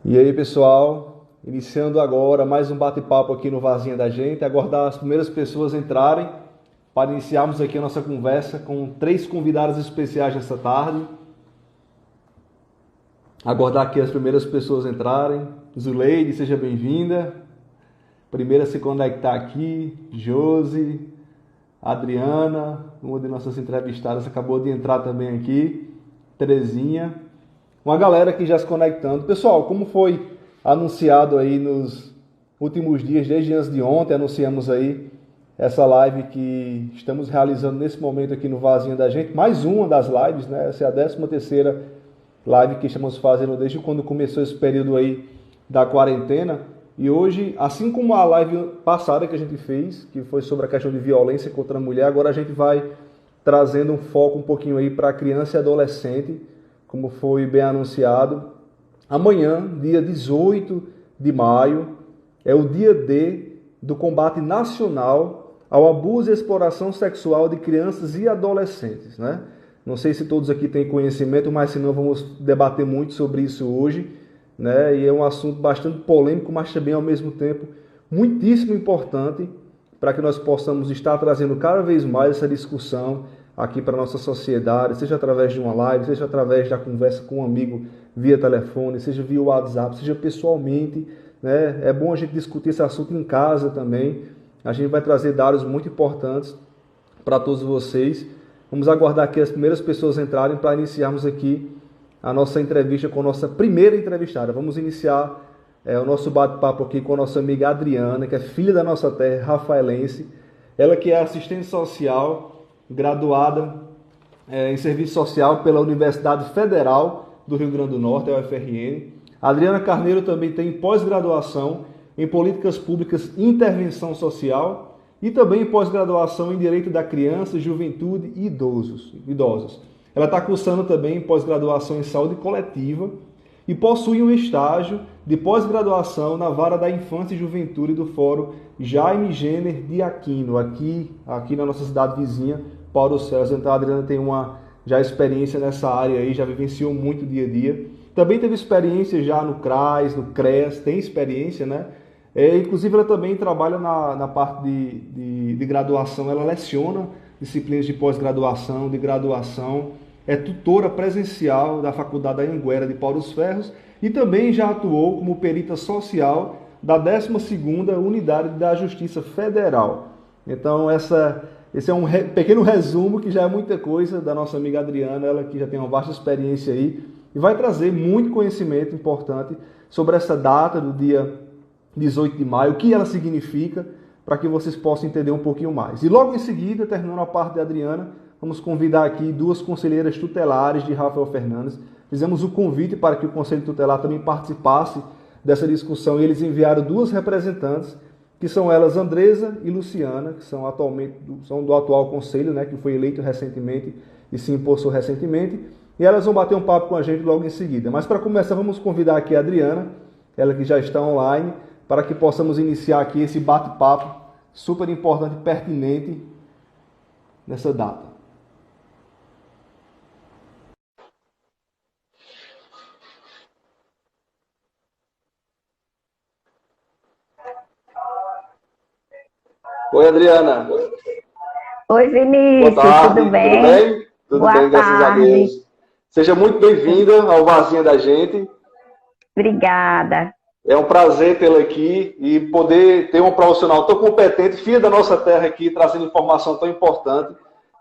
E aí, pessoal, iniciando agora mais um bate-papo aqui no Vazinha da Gente, aguardar as primeiras pessoas entrarem para iniciarmos aqui a nossa conversa com três convidados especiais nessa tarde. Aguardar aqui as primeiras pessoas entrarem. Zuleide, seja bem-vinda. Primeira a se conectar aqui, Josi, Adriana, uma de nossas entrevistadas acabou de entrar também aqui, Terezinha. Uma galera que já se conectando. Pessoal, como foi anunciado aí nos últimos dias, desde antes de ontem, anunciamos aí essa live que estamos realizando nesse momento aqui no Vazinho da Gente. Mais uma das lives, né? Essa é a 13ª live que estamos fazendo desde quando começou esse período aí da quarentena. E hoje, assim como a live passada que a gente fez, que foi sobre a questão de violência contra a mulher, agora a gente vai trazendo um foco um pouquinho aí para criança e adolescente, como foi bem anunciado. Amanhã, dia 18 de maio, é o dia D do combate nacional ao abuso e exploração sexual de crianças e adolescentes, né? Não sei se todos aqui têm conhecimento, mas se não, vamos debater muito sobre isso hoje, né? E é um assunto bastante polêmico, mas também ao mesmo tempo muitíssimo importante para que nós possamos estar trazendo cada vez mais essa discussão aqui para a nossa sociedade, seja através de uma live, seja através da conversa com um amigo via telefone, seja via WhatsApp, seja pessoalmente, né? É bom a gente discutir esse assunto em casa também. A gente vai trazer dados muito importantes para todos vocês. Vamos aguardar aqui as primeiras pessoas entrarem para iniciarmos aqui a nossa entrevista com a nossa primeira entrevistada. Vamos iniciar o nosso bate-papo aqui com a nossa amiga Adriana, que é filha da nossa terra, rafaelense. Ela que é assistente social, graduada em serviço social pela Universidade Federal do Rio Grande do Norte, a UFRN. A Adriana Carneiro também tem pós-graduação em políticas públicas e intervenção social e também pós-graduação em direito da criança, juventude e idosos. Ela está cursando também pós-graduação em saúde coletiva e possui um estágio de pós-graduação na vara da infância e juventude do Fórum Jaime Jenner de Aquino, aqui na nossa cidade vizinha, Paulo César. Então a Adriana tem uma já experiência nessa área aí, já vivenciou muito dia a dia. Também teve experiência já no CRAS, no CREAS, tem experiência, né? Inclusive ela também trabalha na parte de graduação, ela leciona disciplinas de pós-graduação, de graduação, é tutora presencial da Faculdade da Anhanguera de Pau dos Ferros e também já atuou como perita social da 12ª Unidade da Justiça Federal. Então esse é um pequeno resumo que já é muita coisa da nossa amiga Adriana, ela que já tem uma vasta experiência aí e vai trazer muito conhecimento importante sobre essa data do dia 18 de maio, o que ela significa, para que vocês possam entender um pouquinho mais. E logo em seguida, terminando a parte da Adriana, vamos convidar aqui duas conselheiras tutelares de Rafael Fernandes. Fizemos o convite para que o Conselho Tutelar também participasse dessa discussão e eles enviaram duas representantes, que são elas Andresa e Luciana, que são do atual Conselho, né, que foi eleito recentemente e se impulsou recentemente, e elas vão bater um papo com a gente logo em seguida. Mas para começar, vamos convidar aqui a Adriana, ela que já está online, para que possamos iniciar aqui esse bate-papo super importante e pertinente nessa data. Oi, Adriana. Oi, Boa Vinícius, tarde, tudo bem? tudo bem? Tudo Boa bem, graças a tarde. Deus. Seja muito bem-vinda ao Vazinha da Gente. Obrigada. É um prazer tê-la aqui e poder ter um profissional tão competente, filha da nossa terra aqui, trazendo informação tão importante.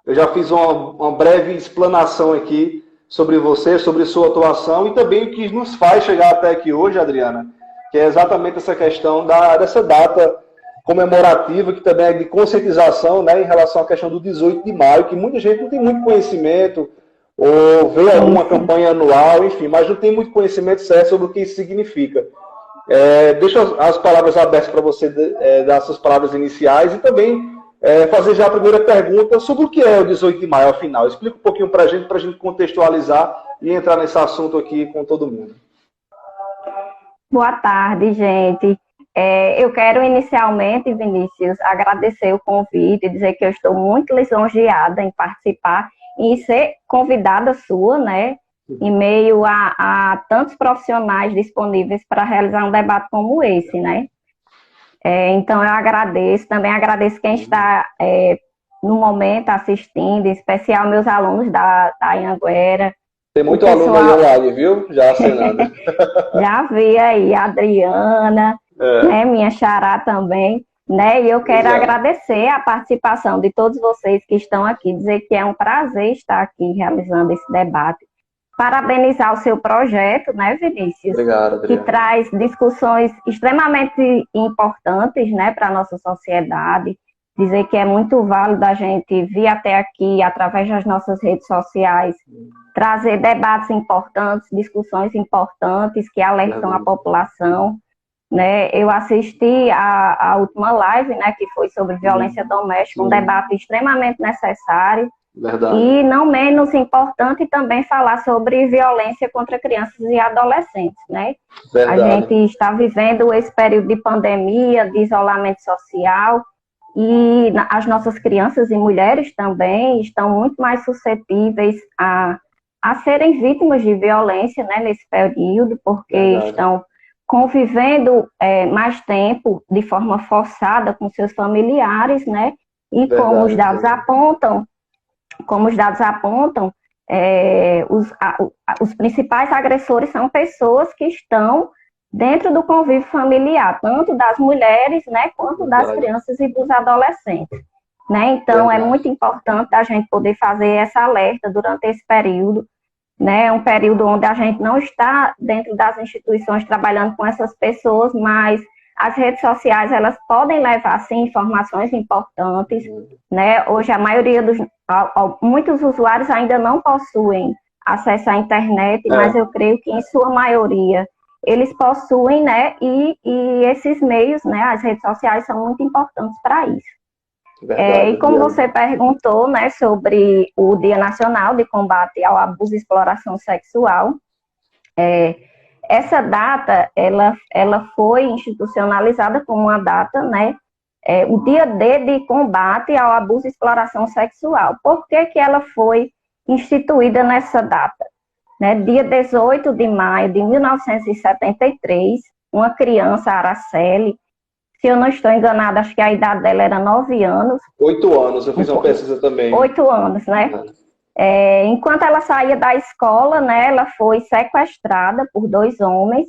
Eu já fiz uma breve explanação aqui sobre você, sobre sua atuação e também o que nos faz chegar até aqui hoje, Adriana, que é exatamente essa questão dessa data comemorativa, que também é de conscientização, né, em relação à questão do 18 de maio, que muita gente não tem muito conhecimento, ou vê alguma campanha anual, enfim, mas não tem muito conhecimento certo sobre o que isso significa. Deixo as palavras abertas para você dar suas palavras iniciais e também fazer já a primeira pergunta sobre o que é o 18 de maio, afinal. Explica um pouquinho para a gente contextualizar e entrar nesse assunto aqui com todo mundo. Boa tarde, gente. Eu quero inicialmente, Vinícius, agradecer o convite e dizer que eu estou muito lisonjeada em participar e ser convidada sua, né, em meio a tantos profissionais disponíveis para realizar um debate como esse, né? Então, eu agradeço, também agradeço quem está no momento assistindo, em especial meus alunos da Anhanguera. Tem muito aluno aí online, viu? Já assinando. Já vi aí, a Adriana, né, minha xará também, né? E eu quero agradecer a participação de todos vocês que estão aqui, dizer que é um prazer estar aqui realizando esse debate. Parabenizar o seu projeto, né, Vinícius? Obrigado, Adriana. Que traz discussões extremamente importantes, né, para a nossa sociedade. Dizer que é muito válido a gente vir até aqui, através das nossas redes sociais, trazer debates importantes, discussões importantes que alertam a população, né? Eu assisti a última live, né, que foi sobre violência doméstica, um debate extremamente necessário. Verdade. E não menos importante também falar sobre violência contra crianças e adolescentes, né? Verdade. A gente está vivendo esse período de pandemia, de isolamento social, e as nossas crianças e mulheres também estão muito mais suscetíveis a serem vítimas de violência, né, nesse período, porque estão convivendo mais tempo de forma forçada com seus familiares, né? E como os dados apontam, os principais agressores são pessoas que estão dentro do convívio familiar, tanto das mulheres, né, quanto das crianças e dos adolescentes, né? Então, é muito importante a gente poder fazer essa alerta durante esse período, né? Um período onde a gente não está dentro das instituições trabalhando com essas pessoas, mas as redes sociais, elas podem levar, sim, informações importantes, né? Hoje, a maioria muitos usuários ainda não possuem acesso à internet, mas eu creio que, em sua maioria, eles possuem, né? E esses meios, né? As redes sociais são muito importantes para isso. Verdade, e como você perguntou, né, sobre o Dia Nacional de Combate ao Abuso e Exploração Sexual, essa data, ela foi institucionalizada como uma data, né, o Dia D de Combate ao Abuso e Exploração Sexual. Por que que ela foi instituída nessa data? Né, dia 18 de maio de 1973, uma criança, Araceli, se eu não estou enganada, acho que a idade dela era 9 anos. 8 anos, eu fiz uma pesquisa também. 8 anos, né? Enquanto ela saía da escola, né, ela foi sequestrada por 2 homens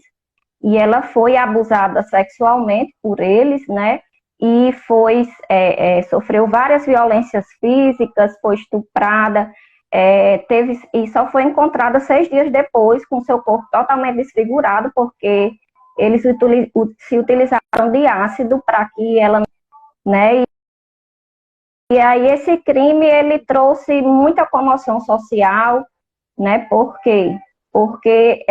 e ela foi abusada sexualmente por eles, né? E sofreu várias violências físicas, foi estuprada, e só foi encontrada 6 dias depois com seu corpo totalmente desfigurado, porque eles se utilizaram de ácido para que ela, né? E aí esse crime, ele trouxe muita comoção social, né? Por quê? Porque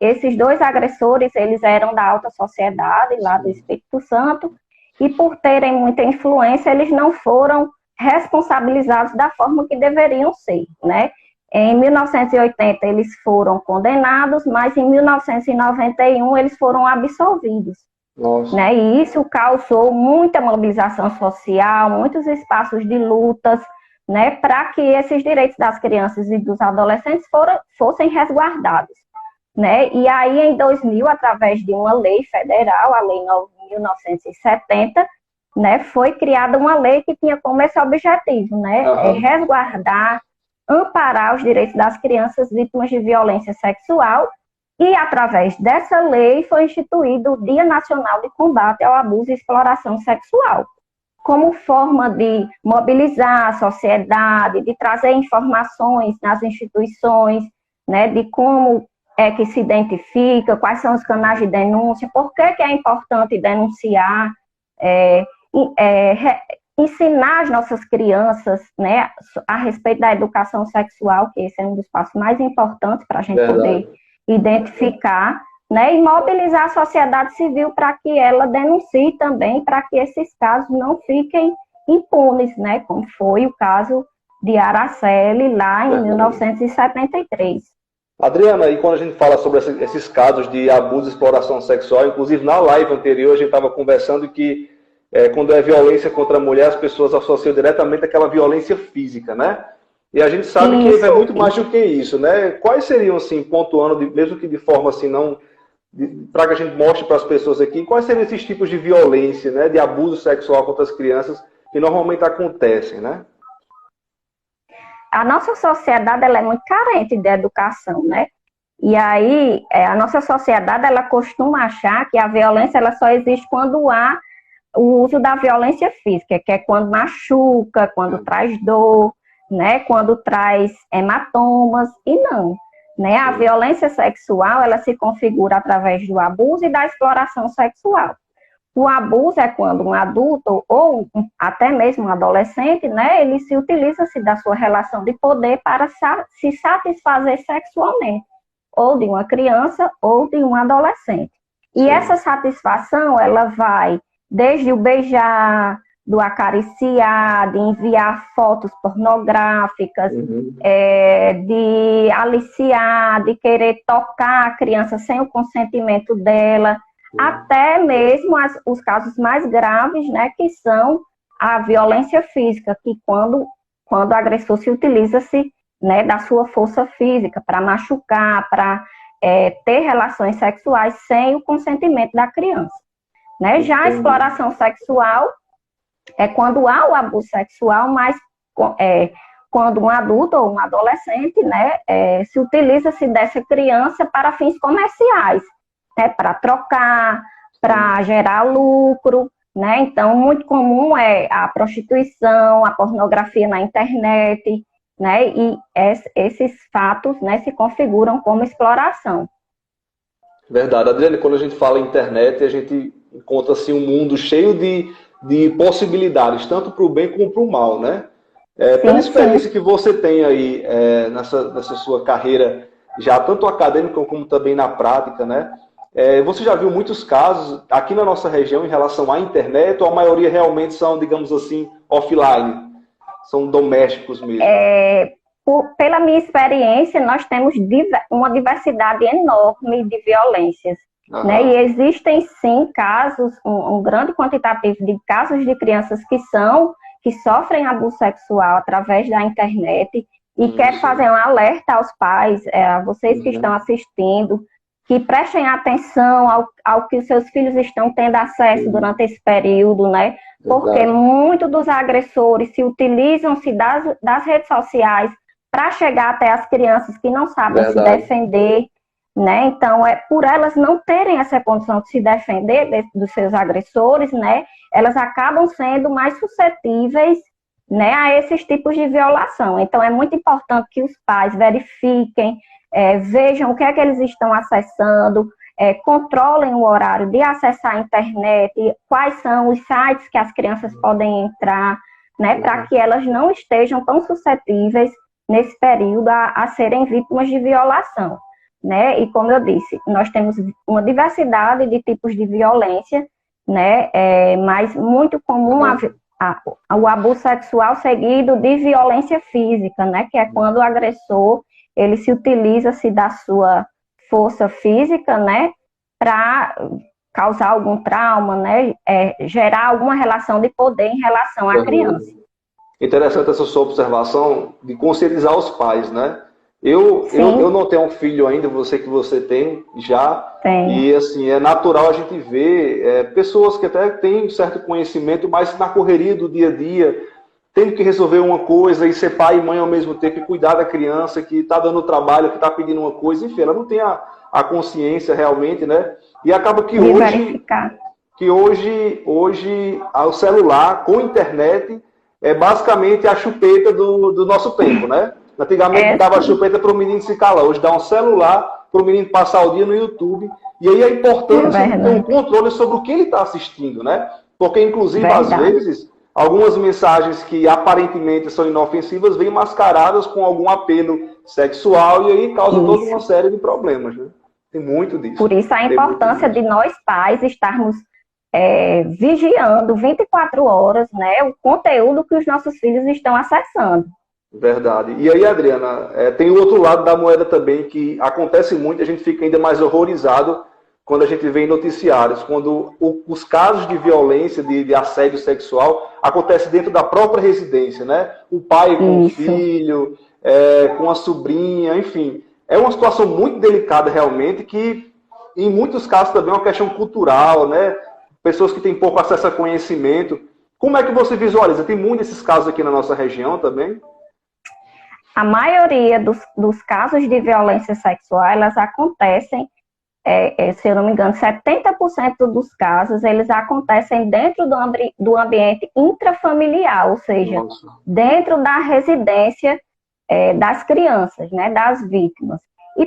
esses 2 agressores, eles eram da alta sociedade, lá do Espírito Santo, e por terem muita influência, eles não foram responsabilizados da forma que deveriam ser, né? Em 1980 eles foram condenados, mas em 1991 eles foram absolvidos. Nossa. Né? E isso causou muita mobilização social, muitos espaços de lutas, né, para que esses direitos das crianças e dos adolescentes fossem resguardados. Né? E aí, em 2000, através de uma lei federal, a Lei 9.970, né, foi criada uma lei que tinha como esse objetivo, né, resguardar, amparar os direitos das crianças vítimas de violência sexual. E, através dessa lei, foi instituído o Dia Nacional de Combate ao Abuso e Exploração Sexual, como forma de mobilizar a sociedade, de trazer informações nas instituições, né, de como é que se identifica, quais são os canais de denúncia, por que é importante denunciar, ensinar as nossas crianças, né, a respeito da educação sexual, que esse é um dos passos mais importantes para a gente poder identificar, né, e mobilizar a sociedade civil para que ela denuncie também, para que esses casos não fiquem impunes, né, como foi o caso de Araceli lá em 1973. Adriana, e quando a gente fala sobre esses casos de abuso e exploração sexual, inclusive na live anterior a gente estava conversando que quando é violência contra a mulher, as pessoas associam diretamente aquela violência física, né? E a gente sabe que é muito mais do que isso, né? Quais seriam, assim, pontuando, mesmo que de forma assim, não... para que a gente mostre para as pessoas aqui, quais seriam esses tipos de violência, né? De abuso sexual contra as crianças que normalmente acontecem, né? A nossa sociedade ela é muito carente de educação, né? E aí, a nossa sociedade ela costuma achar que a violência ela só existe quando há o uso da violência física, que é quando machuca, quando traz dor, né? Quando traz hematomas, e não. Né? A violência sexual ela se configura através do abuso e da exploração sexual. O abuso é quando um adulto ou até mesmo um adolescente, né, ele se utiliza-se da sua relação de poder para se satisfazer sexualmente, ou de uma criança ou de um adolescente. E essa satisfação, ela vai desde o beijar, do acariciar, de enviar fotos pornográficas, de aliciar, de querer tocar a criança sem o consentimento dela, até mesmo os casos mais graves, né, que são a violência física, que quando o agressor se utiliza-se, né, da sua força física para machucar, para ter relações sexuais sem o consentimento da criança. Né? Já a exploração sexual é quando há o abuso sexual, mas quando um adulto ou um adolescente, né, se utiliza-se dessa criança para fins comerciais, né, para trocar, para gerar lucro, né? Então, muito comum é a prostituição, a pornografia na internet, né? E esses fatos, né, se configuram como exploração. Verdade. Adriane, quando a gente fala em internet, a gente encontra assim, um mundo cheio de possibilidades, tanto para o bem como para o mal, né? Pela experiência que você tem aí nessa sua carreira, já tanto acadêmica como também na prática, né? Você já viu muitos casos aqui na nossa região em relação à internet, ou a maioria realmente são, digamos assim, offline? São domésticos mesmo? Pela minha experiência, nós temos uma diversidade enorme de violências. Né? E existem, sim, casos, um grande quantitativo de casos de crianças que sofrem abuso sexual através da internet e quero fazer um alerta aos pais, a vocês que estão assistindo, que prestem atenção ao que os seus filhos estão tendo acesso durante esse período, né? Porque muitos dos agressores se utilizam-se das redes sociais para chegar até as crianças que não sabem se defender, né? Então, por elas não terem essa condição de se defender dos seus agressores, né? Elas acabam sendo mais suscetíveis, né, a esses tipos de violação. Então, é muito importante que os pais verifiquem, vejam o que é que eles estão acessando, controlem o horário de acessar a internet, quais são os sites que as crianças podem entrar, né, para que elas não estejam tão suscetíveis nesse período a serem vítimas de violação. Né? E como eu disse, nós temos uma diversidade de tipos de violência, né? Mas muito comum o abuso sexual seguido de violência física, né? Que é quando o agressor ele se utiliza-se da sua força física, né? Para causar algum trauma, né? Gerar alguma relação de poder em relação à criança. Interessante essa sua observação de conscientizar os pais, né? Eu não tenho um filho ainda, você que você tem já. Tem. E assim, é natural a gente ver pessoas que até têm um certo conhecimento, mas na correria do dia a dia, tendo que resolver uma coisa e ser pai e mãe ao mesmo tempo, e cuidar da criança que está dando trabalho, que está pedindo uma coisa, enfim, ela não tem a consciência realmente, né? E acaba que hoje o celular com internet é basicamente a chupeta do nosso tempo, né? Antigamente dava chupeta para o menino se calar, hoje dá um celular para o menino passar o dia no YouTube. E aí a importância de ter um controle sobre o que ele está assistindo, né? Porque, inclusive, às vezes, algumas mensagens que aparentemente são inofensivas vêm mascaradas com algum apelo sexual e aí causa toda uma série de problemas, né? Tem muito disso. Por isso a importância de nós pais estarmos vigiando 24 horas, né, o conteúdo que os nossos filhos estão acessando. Verdade. E aí, Adriana, tem o outro lado da moeda também, que acontece muito, a gente fica ainda mais horrorizado quando a gente vê em noticiários, quando os casos de violência, de assédio sexual, acontece dentro da própria residência, né? O pai com o filho, com a sobrinha, enfim. É uma situação muito delicada, realmente, que, em muitos casos, também é uma questão cultural, né? Pessoas que têm pouco acesso a conhecimento. Como é que você visualiza? Tem muitos desses casos aqui na nossa região também? A maioria dos casos de violência sexual, elas acontecem, se eu não me engano, 70% dos casos, eles acontecem dentro do ambiente intrafamiliar, ou seja, dentro da residência das crianças, né, das vítimas. E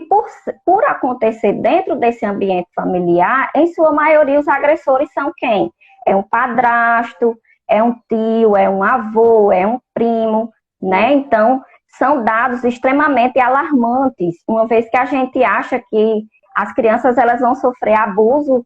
por acontecer dentro desse ambiente familiar, em sua maioria, os agressores são quem? É um padrasto, é um tio, é um avô, é um primo, né? Então, são dados extremamente alarmantes, uma vez que a gente acha que as crianças elas vão sofrer abuso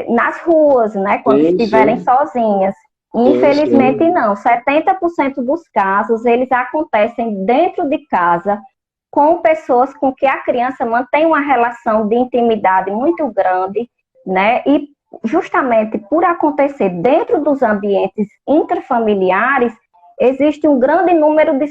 nas ruas, né, quando estiverem sozinhas. Infelizmente não, 70% dos casos eles acontecem dentro de casa com pessoas com que a criança mantém uma relação de intimidade muito grande, né, e justamente por acontecer dentro dos ambientes intrafamiliares, existe um grande número de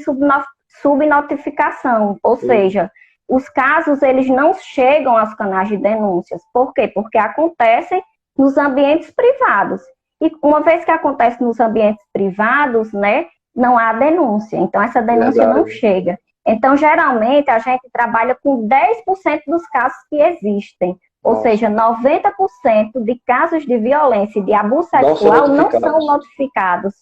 subnotificação, ou seja, os casos eles não chegam aos canais de denúncias. Por quê? Porque acontecem nos ambientes privados. E uma vez que acontece nos ambientes privados, né, não há denúncia. Então, essa denúncia não chega. Então, geralmente, a gente trabalha com 10% dos casos que existem. Ou seja, 90% de casos de violência e de abuso sexual não são notificados.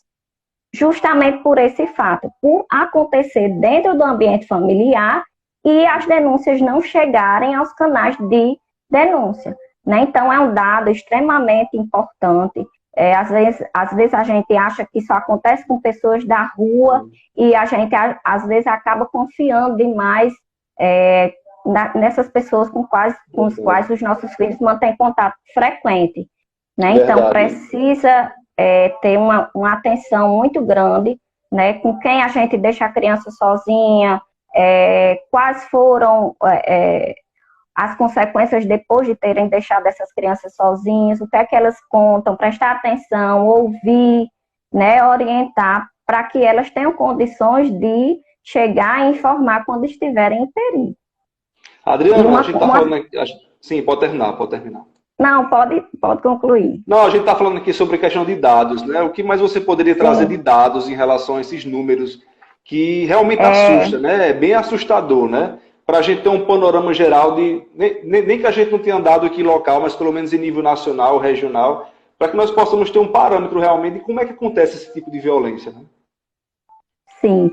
Justamente por esse fato, por acontecer dentro do ambiente familiar e as denúncias não chegarem aos canais de denúncia, né? Então, é um dado extremamente importante. Às vezes a gente acha que isso acontece com pessoas da rua e a gente, às vezes, acaba confiando demais nessas pessoas com os quais os nossos filhos mantêm contato frequente, né? Então, precisa ter uma atenção muito grande, né? Com quem a gente deixa a criança sozinha, quais foram as consequências depois de terem deixado essas crianças sozinhas, o que é que elas contam, prestar atenção, ouvir, né, orientar, para que elas tenham condições de chegar e informar quando estiverem em perigo. Adriana, a gente está falando aqui... Sim, pode terminar. Não, pode concluir. Não, a gente está falando aqui sobre a questão de dados, né? O que mais você poderia trazer de dados em relação a esses números que realmente assusta, né? É bem assustador, né? Para a gente ter um panorama geral de... Nem que a gente não tenha andado aqui local, mas pelo menos em nível nacional, regional, para que nós possamos ter um parâmetro realmente de como é que acontece esse tipo de violência, né? Sim.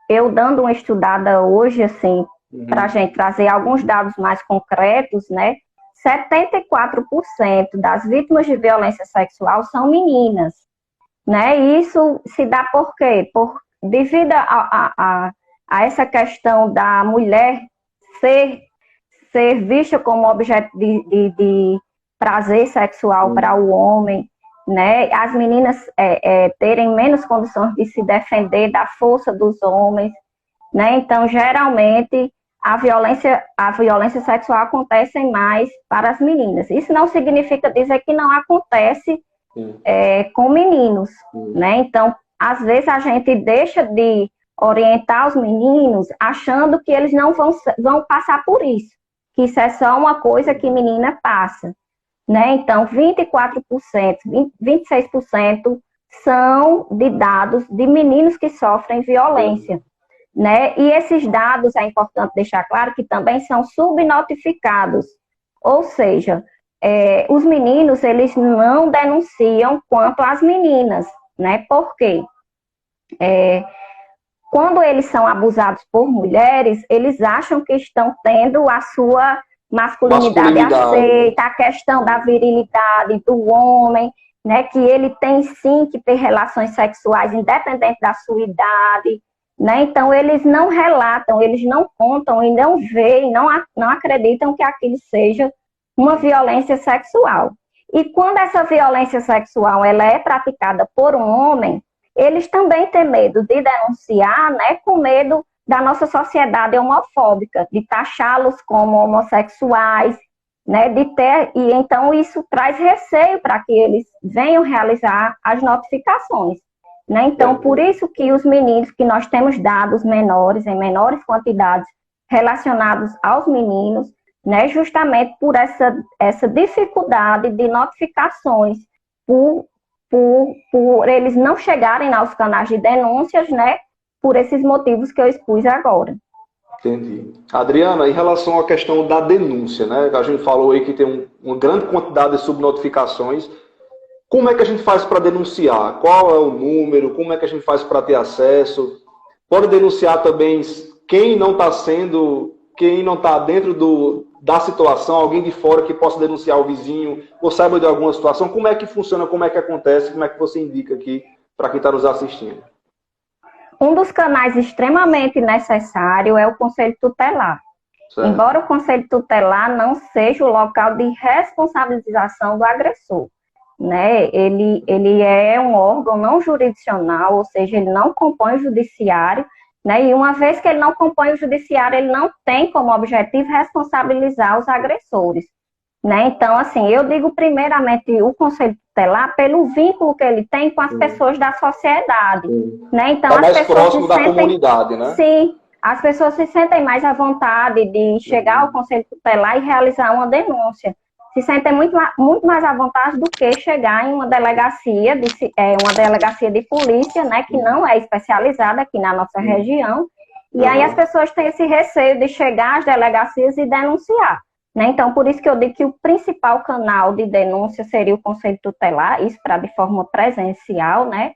Eu dando uma estudada hoje, assim, para a gente trazer alguns dados mais concretos, né? 74% das vítimas de violência sexual são meninas, né? E isso se dá por quê? Devido a essa questão da mulher ser vista como objeto de prazer sexual para o homem, né? As meninas terem menos condições de se defender da força dos homens, né? Então, geralmente, a violência sexual acontece mais para as meninas. Isso não significa dizer que não acontece com meninos, né? Então, às vezes a gente deixa de orientar os meninos achando que eles não vão passar por isso, que isso é só uma coisa que menina passa, né? Então, 24%, 26% são de dados de meninos que sofrem violência, né? E esses dados, é importante deixar claro que também são subnotificados, ou seja, os meninos, eles não denunciam quanto às meninas, né? Por quê? Quando eles são abusados por mulheres, eles acham que estão tendo a sua masculinidade aceita, a questão da virilidade do homem, né? Que ele tem sim que ter relações sexuais independente da sua idade, né? Então, eles não relatam, eles não contam e não veem, não acreditam que aquilo seja uma violência sexual. E quando essa violência sexual ela é praticada por um homem, eles também têm medo de denunciar, né, com medo da nossa sociedade homofóbica, de taxá-los como homossexuais, né, de ter, e então isso traz receio para que eles venham realizar as notificações, né? Então, por isso que os meninos, que nós temos dados menores, em menores quantidades relacionados aos meninos, né, justamente por essa dificuldade de notificações, por eles não chegarem aos canais de denúncias, né, por esses motivos que eu expus agora. Entendi. Adriana, em relação à questão da denúncia, né? A gente falou aí que tem uma grande quantidade de subnotificações. Como é que a gente faz para denunciar? Qual é o número? Como é que a gente faz para ter acesso? Pode denunciar também quem não está dentro da situação, alguém de fora que possa denunciar o vizinho, ou saiba de alguma situação. Como é que funciona? Como é que acontece? Como é que você indica aqui para quem está nos assistindo? Um dos canais extremamente necessário é o Conselho Tutelar. Certo. Embora o Conselho Tutelar não seja o local de responsabilização do agressor, né? Ele é um órgão não jurisdicional, ou seja, ele não compõe o judiciário, né? E uma vez que ele não compõe o judiciário, ele não tem como objetivo responsabilizar os agressores, né? Então, assim, eu digo primeiramente o Conselho Tutelar pelo vínculo que ele tem com as pessoas da sociedade, né? Então, é mais próximo da comunidade, né? Sim, as pessoas se sentem mais à vontade de chegar ao Conselho Tutelar e realizar uma denúncia. Se sentem muito mais à vontade do que chegar em uma delegacia de polícia, né, que não é especializada aqui na nossa região, e aí as pessoas têm esse receio de chegar às delegacias e denunciar, né? Então, por isso que eu digo que o principal canal de denúncia seria o Conselho Tutelar, isso para de forma presencial, né?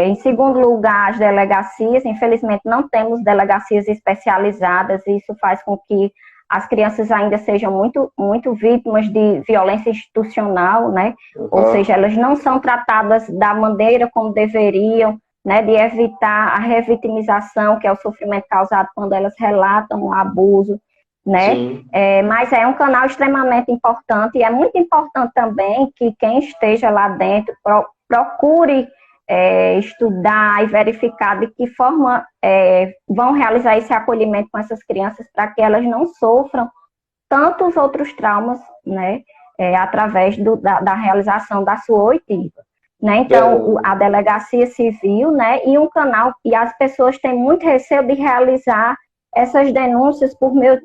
Em segundo lugar, as delegacias. Infelizmente, não temos delegacias especializadas, e isso faz com que as crianças ainda sejam muito vítimas de violência institucional, né? Ou seja, elas não são tratadas da maneira como deveriam, né? De evitar a revitimização, que é o sofrimento causado quando elas relatam o abuso, né? Mas é um canal extremamente importante, e é muito importante também que quem esteja lá dentro procure estudar e verificar de que forma vão realizar esse acolhimento com essas crianças, para que elas não sofram tantos outros traumas, né, através da realização da sua oitiva, né? Então, a delegacia civil, né, e um canal, e as pessoas têm muito receio de realizar essas denúncias por meio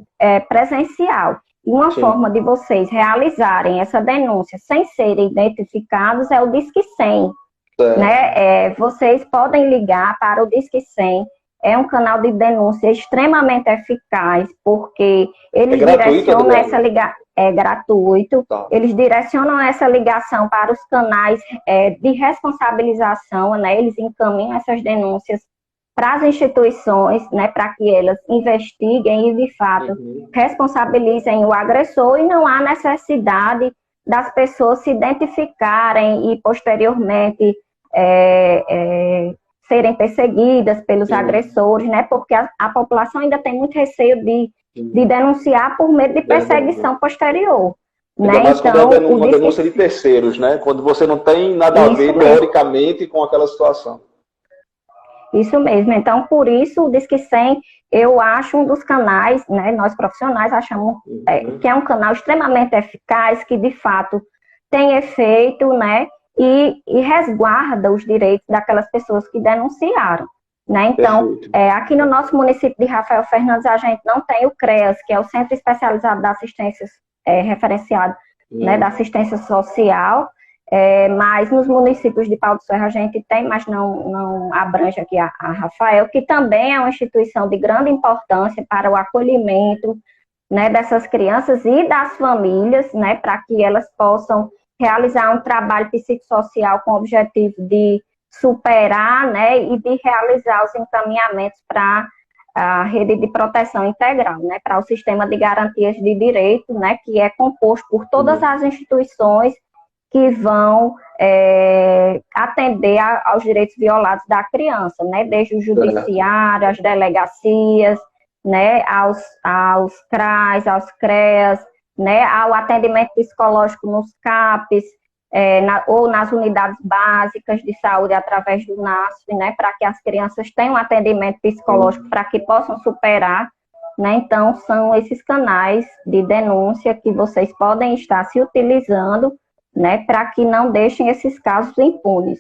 presencial. E uma forma de vocês realizarem essa denúncia sem serem identificados é o Disque 100. Né? Vocês podem ligar para o Disque 100, é um canal de denúncia extremamente eficaz, porque eles direcionam essa ligação, é gratuito, eles direcionam essa ligação para os canais de responsabilização, né? Eles encaminham essas denúncias para as instituições, né, para que elas investiguem e, de fato, responsabilizem o agressor, e não há necessidade das pessoas se identificarem e, posteriormente, serem perseguidas pelos agressores, né? Porque a população ainda tem muito receio de denunciar por medo de perseguição posterior. Né? Então, uma denúncia de terceiros, né? Quando você não tem nada a ver, teoricamente, com aquela situação. Isso mesmo. Então, por isso, o Disque 100, eu acho um dos canais, né? Nós profissionais achamos que é um canal extremamente eficaz, que, de fato, tem efeito, né? E resguarda os direitos daquelas pessoas que denunciaram, né? Então, aqui no nosso município de Rafael Fernandes, a gente não tem o CREAS, que é o Centro Especializado da Assistência Referenciado, né, da Assistência Social, mas nos municípios de Pau do Ferro a gente tem, mas não abrange aqui a Rafael, que também é uma instituição de grande importância para o acolhimento, né, dessas crianças e das famílias, né, para que elas possam realizar um trabalho psicossocial com o objetivo de superar, né, e de realizar os encaminhamentos para a rede de proteção integral, né, para o sistema de garantias de direito, né, que é composto por todas as instituições que vão atender aos direitos violados da criança, né, desde o judiciário, as delegacias, né, aos CRAs, aos CREAS, né, ao atendimento psicológico nos CAPs, ou nas unidades básicas de saúde através do NASF, né, para que as crianças tenham atendimento psicológico para que possam superar, né? Então, são esses canais de denúncia que vocês podem estar se utilizando, né, para que não deixem esses casos impunes.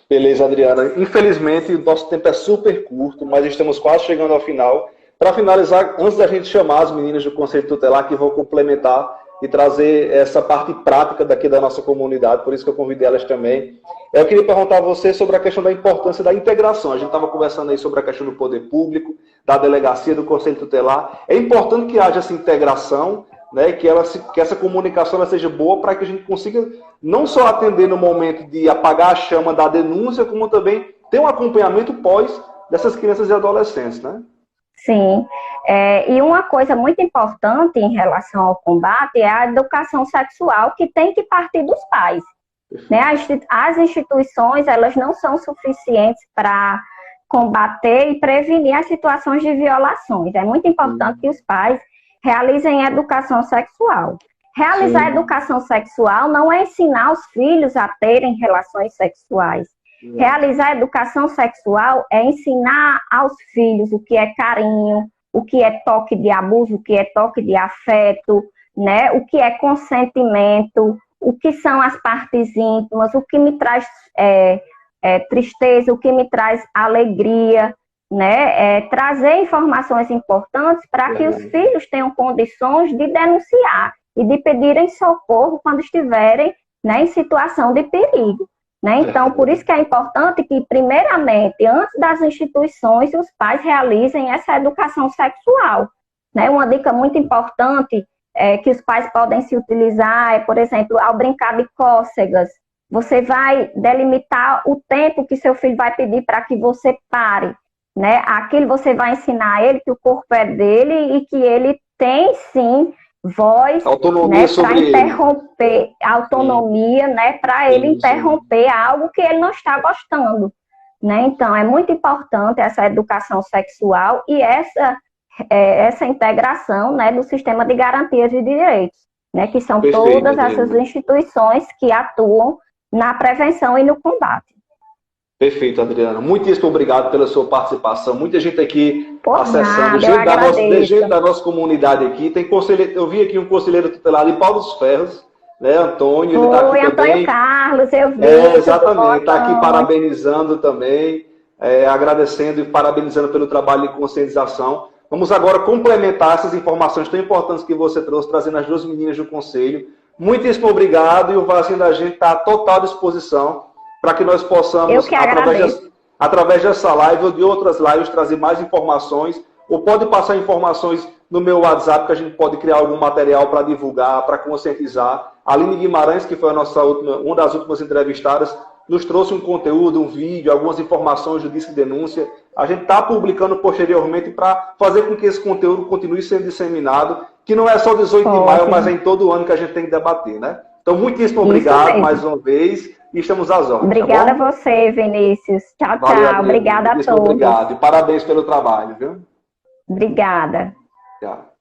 Beleza, Adriana. Infelizmente, o nosso tempo é super curto, mas estamos quase chegando ao final. Para finalizar, antes da gente chamar as meninas do Conselho Tutelar, que vão complementar e trazer essa parte prática daqui da nossa comunidade, por isso que eu convidei elas também. Eu queria perguntar a você sobre a questão da importância da integração. A gente estava conversando aí sobre a questão do poder público, da delegacia, do Conselho Tutelar. É importante que haja essa integração, né, que essa comunicação ela seja boa para que a gente consiga não só atender no momento de apagar a chama da denúncia, como também ter um acompanhamento pós dessas crianças e adolescentes, né? Sim, e uma coisa muito importante em relação ao combate é a educação sexual, que tem que partir dos pais. Né? As instituições, elas não são suficientes para combater e prevenir as situações de violações. É muito importante que os pais realizem educação sexual. Realizar educação sexual não é ensinar os filhos a terem relações sexuais. Realizar educação sexual é ensinar aos filhos o que é carinho, o que é toque de abuso, o que é toque de afeto, né? O que é consentimento, o que são as partes íntimas, o que me traz tristeza, o que me traz alegria, né? Trazer informações importantes para que os filhos tenham condições de denunciar e de pedirem socorro quando estiverem, né, em situação de perigo. Né? Então, por isso que é importante que, primeiramente, antes das instituições, os pais realizem essa educação sexual. Né? Uma dica muito importante que os pais podem se utilizar é, por exemplo, ao brincar de cócegas. Você vai delimitar o tempo que seu filho vai pedir para que você pare. Né? Aquilo você vai ensinar a ele que o corpo é dele e que ele tem, sim, voz, autonomia, né, para interromper autonomia, né, para ele interromper algo que ele não está gostando, né? Então é muito importante essa educação sexual e essa integração, né, do sistema de garantias de direitos, né, que são todas essas instituições que atuam na prevenção e no combate. Perfeito, Adriana. Muitíssimo obrigado pela sua participação. Muita gente aqui acessando, gente da nossa comunidade aqui. Tem conselheiro, eu vi aqui um conselheiro tutelar de Paulo dos Ferros, né, Antônio. Ele está aqui Antônio também. Carlos, eu vi. Exatamente, está aqui parabenizando também, agradecendo e parabenizando pelo trabalho de conscientização. Vamos agora complementar essas informações tão importantes que você trouxe, trazendo as duas meninas do Conselho. Muitíssimo obrigado e o Vazinho da Gente está à total disposição para que nós possamos, através dessa live ou de outras lives, trazer mais informações, ou pode passar informações no meu WhatsApp, que a gente pode criar algum material para divulgar, para conscientizar. A Aline Guimarães, que foi uma das últimas entrevistadas, nos trouxe um conteúdo, um vídeo, algumas informações do Disque Denúncia. A gente está publicando posteriormente para fazer com que esse conteúdo continue sendo disseminado, que não é só 18 de maio, mas é em todo ano que a gente tem que debater, né? Então, muitíssimo obrigado mais uma vez. E estamos às ordens. Obrigada a você, Vinícius. Tchau, tchau. Obrigada a todos. Obrigado. E parabéns pelo trabalho, viu? Obrigada. Tchau.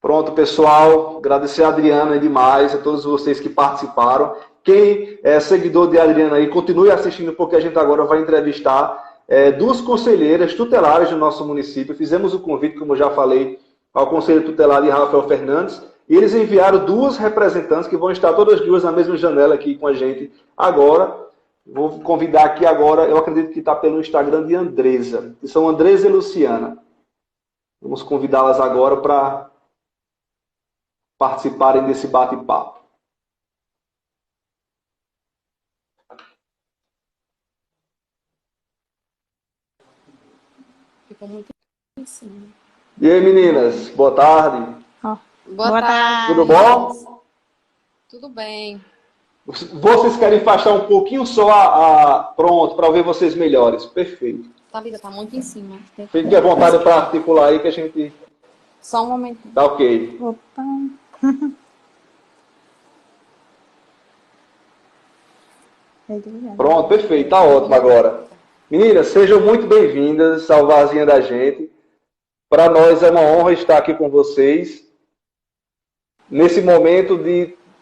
Pronto, pessoal. Agradecer a Adriana demais, a todos vocês que participaram. Quem é seguidor de Adriana aí, continue assistindo, porque a gente agora vai entrevistar duas conselheiras tutelares do nosso município. Fizemos o convite, como eu já falei, ao Conselho Tutelar de Rafael Fernandes. E eles enviaram duas representantes que vão estar todas duas na mesma janela aqui com a gente agora. Vou convidar aqui agora, eu acredito que está pelo Instagram de Andresa, que são Andresa e Luciana. Vamos convidá-las agora para participarem desse bate-papo. Ficou muito em cima. E aí, meninas? Boa tarde. Boa tarde. Tudo bom? Tudo bem. Vocês querem afastar um pouquinho só pronto, para ver vocês melhores. Perfeito. Thalita, tá muito em cima. Fique à vontade para articular aí que a gente... Só um momento. Tá ok. Opa. Pronto, perfeito. Tá ótimo agora. Meninas, sejam muito bem-vindas ao Vazinha da Gente. Para nós é uma honra estar aqui com vocês. Nesse momento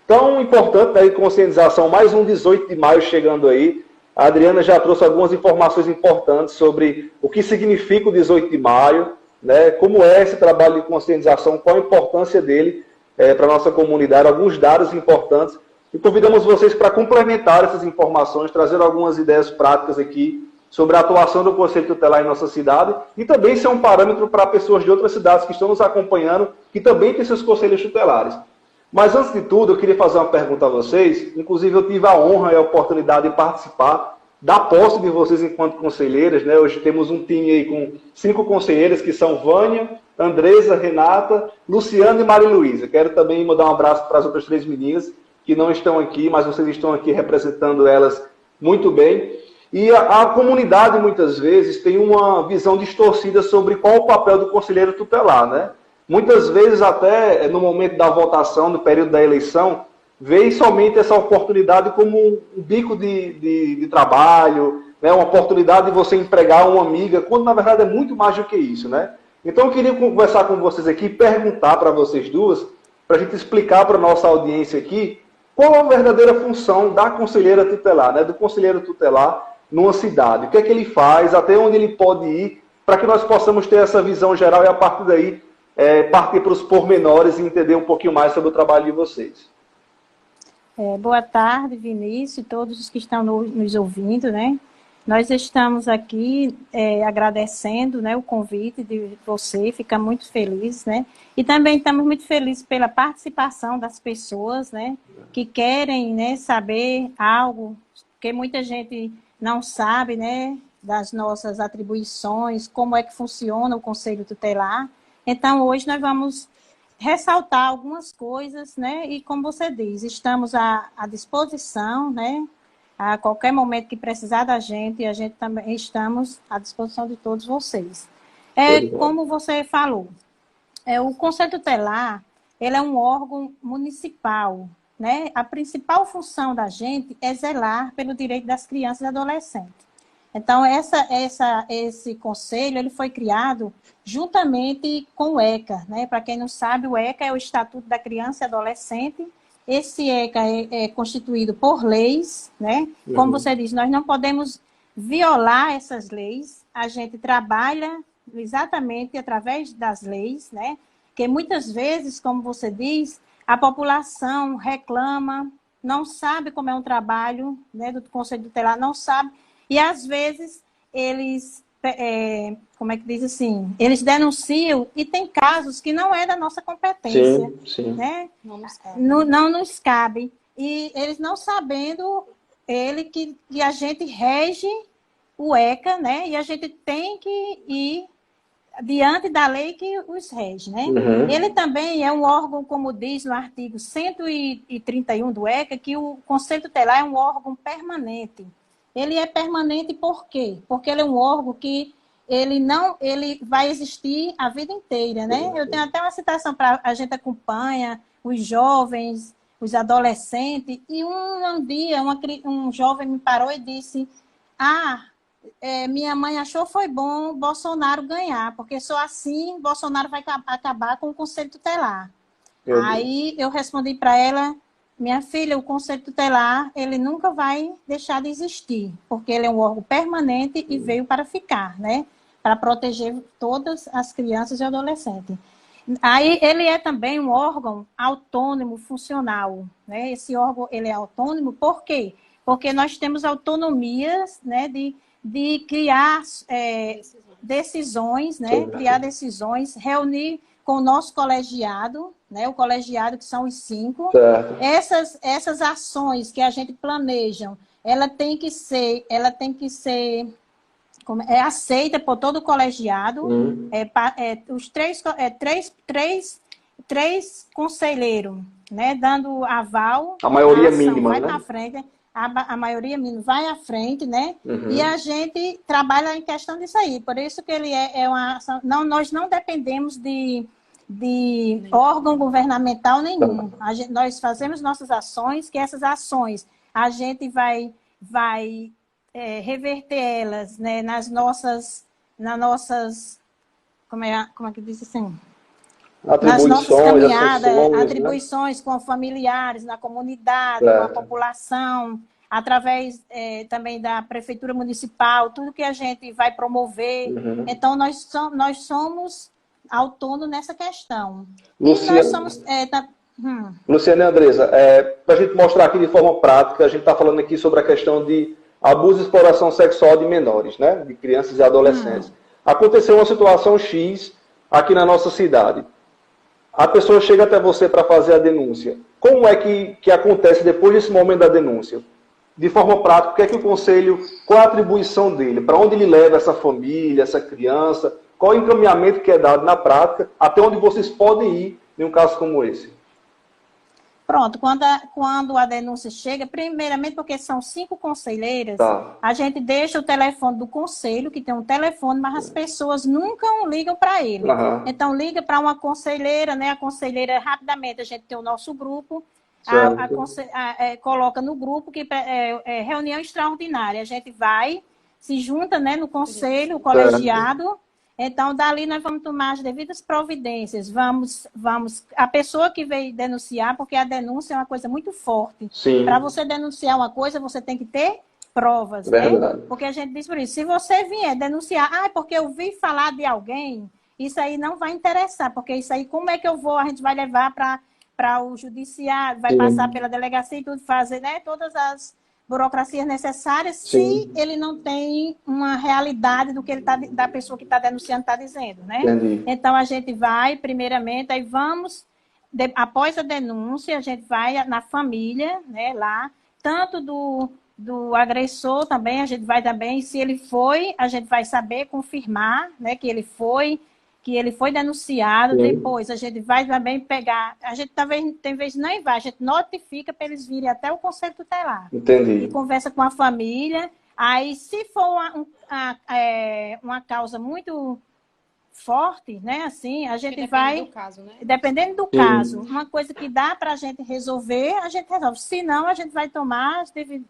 tão importante, né, de conscientização, mais um 18 de maio chegando aí. A Adriana já trouxe algumas informações importantes sobre o que significa o 18 de maio, né? Como é esse trabalho de conscientização, qual a importância dele para a nossa comunidade, alguns dados importantes. E convidamos vocês para complementar essas informações, trazer algumas ideias práticas aqui sobre a atuação do Conselho Tutelar em nossa cidade e também ser um parâmetro para pessoas de outras cidades que estão nos acompanhando, que também têm seus conselhos tutelares. Mas antes de tudo, eu queria fazer uma pergunta a vocês. Inclusive, eu tive a honra e a oportunidade de participar da posse de vocês enquanto conselheiras, né? Hoje temos um time aí com 5 conselheiras, que são Vânia, Andresa, Renata, Luciana e Maria Luísa. Quero também mandar um abraço para as outras 3 meninas que não estão aqui, mas vocês estão aqui representando elas muito bem. E a comunidade, muitas vezes, tem uma visão distorcida sobre qual o papel do conselheiro tutelar, né? Muitas vezes, até no momento da votação, no período da eleição, vê somente essa oportunidade como um bico de trabalho, né? Uma oportunidade de você empregar uma amiga, quando na verdade é muito mais do que isso, né? Então eu queria conversar com vocês aqui, perguntar para vocês duas, para a gente explicar para a nossa audiência aqui, qual a verdadeira função da conselheira tutelar, né? Do conselheiro tutelar numa cidade. O que é que ele faz, até onde ele pode ir, para que nós possamos ter essa visão geral e a partir daí partir para os pormenores e entender um pouquinho mais sobre o trabalho de vocês. Boa tarde, Vinícius, e todos os que estão nos ouvindo, né? Nós estamos aqui agradecendo, né, o convite de você, fica muito feliz, né? E também estamos muito felizes pela participação das pessoas, né, que querem, né, saber algo, porque muita gente não sabe, né, das nossas atribuições, como é que funciona o Conselho Tutelar. Então, hoje nós vamos ressaltar algumas coisas, né, e como você diz, estamos à disposição, né, a qualquer momento que precisar da gente, e a gente também estamos à disposição de todos vocês. Como você falou, o Conselho Tutelar, ele é um órgão municipal, né? A principal função da gente é zelar pelo direito das crianças e adolescentes. Então, esse conselho ele foi criado juntamente com o ECA, né? Para quem não sabe, o ECA é o Estatuto da Criança e Adolescente. Esse ECA é constituído por leis, né? Como você disse, nós não podemos violar essas leis. A gente trabalha exatamente através das leis, né? Que muitas vezes, como você diz, a população reclama, não sabe como é um trabalho, né, do Conselho Tutelar, não sabe. E, às vezes, eles, como é que diz assim, eles denunciam e tem casos que não é da nossa competência. Sim. Né? Não nos cabe. E eles não sabendo que a gente rege o ECA, né? E a gente tem que ir diante da lei que os rege, né? Ele também é um órgão, como diz no artigo 131 do ECA, que o Conselho Tutelar é um órgão permanente. Ele é permanente por quê? Porque ele é um órgão que ele vai existir a vida inteira, né? Eu tenho até uma citação para a gente acompanha os jovens, os adolescentes, e um dia um jovem me parou e disse: minha mãe achou foi bom Bolsonaro ganhar, porque só assim Bolsonaro vai acabar com o Conselho Tutelar. Aí eu respondi para ela: minha filha, o Conselho Tutelar, ele nunca vai deixar de existir, porque ele é um órgão permanente e veio para ficar, né? Para proteger todas as crianças e adolescentes. Aí ele é também um órgão autônomo funcional, né? Esse órgão ele é autônomo por quê? Porque nós temos autonomias, né, de criar decisões, né? Criar decisões, reunir com o nosso colegiado, né? O colegiado que são os 5. Essas ações que a gente planeja, ela tem que ser aceita por todo o colegiado. Os três conselheiros, né? Dando aval. A maioria ação, mínima, vai né? para frente. A maioria vai à frente, né? E a gente trabalha em questão disso aí. Por isso que ele é uma ação. Não, nós não dependemos de órgão governamental nenhum. Nós fazemos nossas ações, que essas ações a gente vai reverter elas, né, nas nossas como é que diz assim? Nas nossas caminhadas, atribuições, né? Com familiares, na comunidade, com a população. através também da Prefeitura Municipal, tudo que a gente vai promover. Então, nós somos autônomos nessa questão. Luciana, e nós somos... Luciana e Andresa, para a gente mostrar aqui de forma prática, a gente está falando aqui sobre a questão de abuso e exploração sexual de menores, né? De crianças e adolescentes. Aconteceu uma situação X aqui na nossa cidade. A pessoa chega até você para fazer a denúncia. Como é que acontece depois desse momento da denúncia? De forma prática, o que é que o Conselho, qual a atribuição dele? Para onde ele leva essa família, essa criança? Qual o encaminhamento que é dado na prática? Até onde vocês podem ir em um caso como esse? Pronto, quando a denúncia chega, primeiramente porque são 5 conselheiras, a gente deixa o telefone do conselho, que tem um telefone, mas as pessoas nunca ligam para ele. Então, liga para uma conselheira, né? A conselheira, rapidamente, a gente tem o nosso grupo, coloca no grupo, que é reunião extraordinária. A gente vai, se junta, né, no conselho, o colegiado. Então, dali nós vamos tomar as devidas providências. A pessoa que veio denunciar, porque a denúncia é uma coisa muito forte. Para você denunciar uma coisa, você tem que ter provas, né? Porque a gente diz por isso, se você vier denunciar, porque eu vi falar de alguém, isso aí não vai interessar, porque isso aí, como é que eu vou? A gente vai levar para o judiciário, vai passar pela delegacia e tudo, fazer, né, todas as burocracias necessárias, se ele não tem uma realidade do que ele da pessoa que está denunciando está dizendo, né? Então, a gente vai, primeiramente, aí vamos, após a denúncia, a gente vai na família, né, lá, tanto do agressor também, a gente vai também, se ele foi, a gente vai saber confirmar, né, que ele foi denunciado. Depois a gente vai também pegar, a gente talvez tem vezes nem vai, a gente notifica para eles virem até o Conselho Tutelar. E conversa com a família. Aí, se for uma causa muito forte, né, assim, a gente vai... Do caso, né? Dependendo do caso. Uma coisa que dá para a gente resolver, a gente resolve. Se não, a gente vai tomar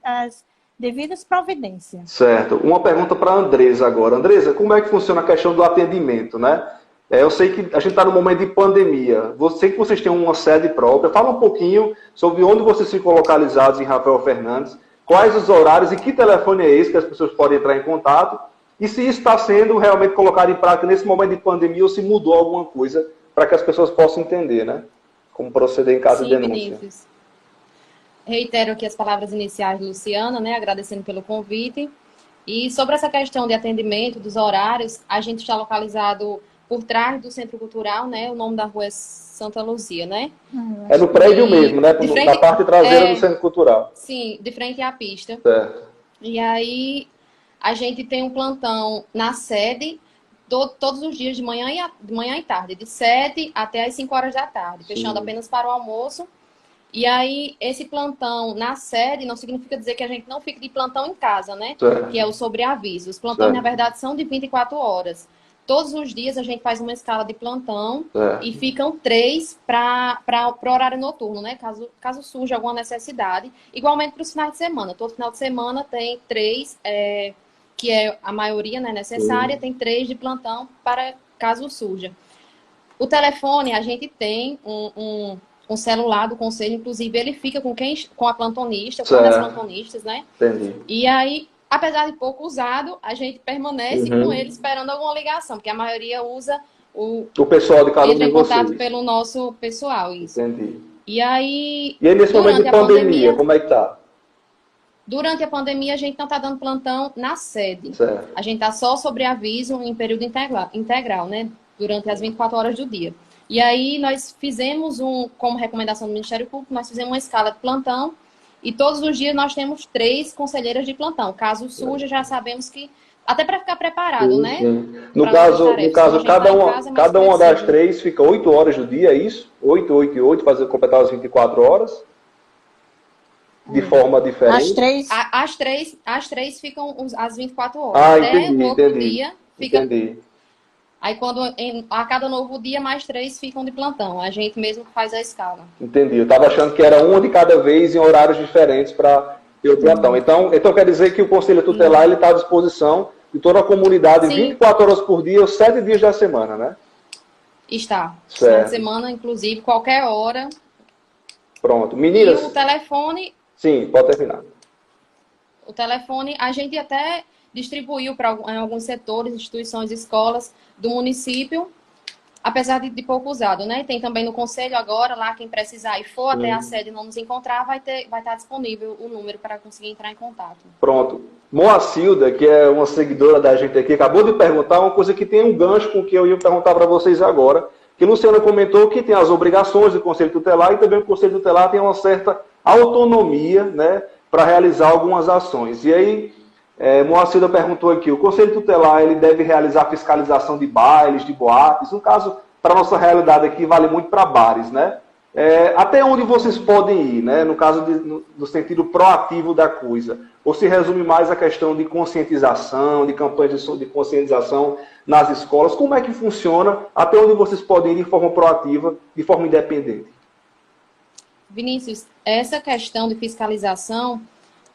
as devidas providências. Certo. Uma pergunta para a Andresa agora. Andresa, como é que funciona a questão do atendimento, né? Eu sei que a gente está no momento de pandemia. Sei que vocês têm uma sede própria. Fala um pouquinho sobre onde vocês ficam localizados em Rafael Fernandes, quais os horários e que telefone é esse que as pessoas podem entrar em contato, e se isso está sendo realmente colocado em prática nesse momento de pandemia ou se mudou alguma coisa para que as pessoas possam entender, né? Como proceder em caso de denúncia. Vinícius. Reitero aqui as palavras iniciais de Luciana, né? Agradecendo pelo convite. E sobre essa questão de atendimento, dos horários, a gente está localizado por trás do Centro Cultural, né? O nome da rua é Santa Luzia, né? É no prédio mesmo, né? Na parte traseira do Centro Cultural. Sim, de frente à pista. Certo. E aí, a gente tem um plantão na sede, todos os dias de manhã e tarde, de 7 até as 5 horas da tarde, fechando apenas para o almoço. E aí, esse plantão na sede não significa dizer que a gente não fica de plantão em casa, né? Certo. Que é o sobreaviso. Os plantões, na verdade, são de 24 horas. Todos os dias a gente faz uma escala de plantão e ficam 3 para o horário noturno, né? Caso surja alguma necessidade. Igualmente para os finais de semana. Todo final de semana tem 3, que é a maioria, né, necessária, tem 3 de plantão para caso surja. O telefone, a gente tem um celular do conselho, inclusive ele fica com a plantonista, com as plantonistas, né? Entendi. E aí, apesar de pouco usado, a gente permanece com ele esperando alguma ligação, porque a maioria usa o pessoal de cada um de vocês. Entra em contato pelo nosso pessoal, isso. Entendi. E aí nesse momento de pandemia, como é que tá? Durante a pandemia, a gente não está dando plantão na sede. Certo. A gente está só sobre aviso em período integral, né? Durante as 24 horas do dia. E aí nós fizemos como recomendação do Ministério Público, nós fizemos uma escala de plantão e todos os dias nós temos 3 conselheiras de plantão. Caso surja, já sabemos que... Até para ficar preparado, né? No caso cada uma das 3 fica 8 horas do dia, é isso? 8, 8 e 8, fazer completar as 24 horas? De forma diferente? As três ficam às 24 horas. Até o outro dia fica... Entendi. Aí, a cada novo dia, mais 3 ficam de plantão. A gente mesmo faz a escala. Entendi. Eu estava achando que era uma de cada vez em horários diferentes para ter o plantão. Então, quer dizer que o Conselho Tutelar está à disposição de toda a comunidade 24 horas por dia, os 7 dias da semana, né? Está. Certo. Final de semana, inclusive, qualquer hora. Pronto. Meninas... E o telefone... Sim, pode terminar. o telefone. A gente até distribuiu para alguns setores, instituições, escolas do município, apesar de pouco usado, né? Tem também no conselho agora, lá quem precisar e for até a sede e não nos encontrar, vai estar disponível o número para conseguir entrar em contato. Pronto. Moacilda, que é uma seguidora da gente aqui, acabou de perguntar uma coisa que tem um gancho com o que eu ia perguntar para vocês agora, que Luciana comentou que tem as obrigações do Conselho Tutelar e também o Conselho Tutelar tem uma certa autonomia, né, para realizar algumas ações. E aí, Moacilda perguntou aqui, o Conselho Tutelar ele deve realizar fiscalização de bailes, de boates, no caso, para a nossa realidade aqui, vale muito para bares, né? Até onde vocês podem ir, né? No caso no sentido proativo da coisa? Ou se resume mais a questão de conscientização, de campanhas de conscientização nas escolas? Como é que funciona? Até onde vocês podem ir de forma proativa, de forma independente? Vinícius, essa questão de fiscalização,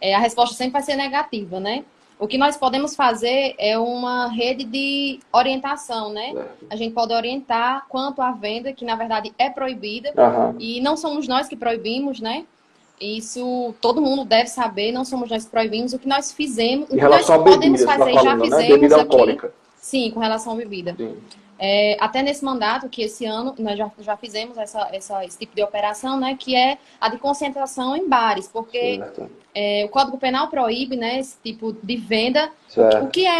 a resposta sempre vai ser negativa, né? O que nós podemos fazer é uma rede de orientação, né? A gente pode orientar quanto à venda, que na verdade é proibida, e não somos nós que proibimos, né? Isso todo mundo deve saber, não somos nós que proibimos. O que nós fizemos, o que nós podemos fazer, já fizemos, né? Bebida alcoólica. Sim, com relação à bebida. Até nesse mandato, que esse ano nós já fizemos esse tipo de operação, né? Que é a de concentração em bares, porque o Código Penal proíbe, né, esse tipo de venda.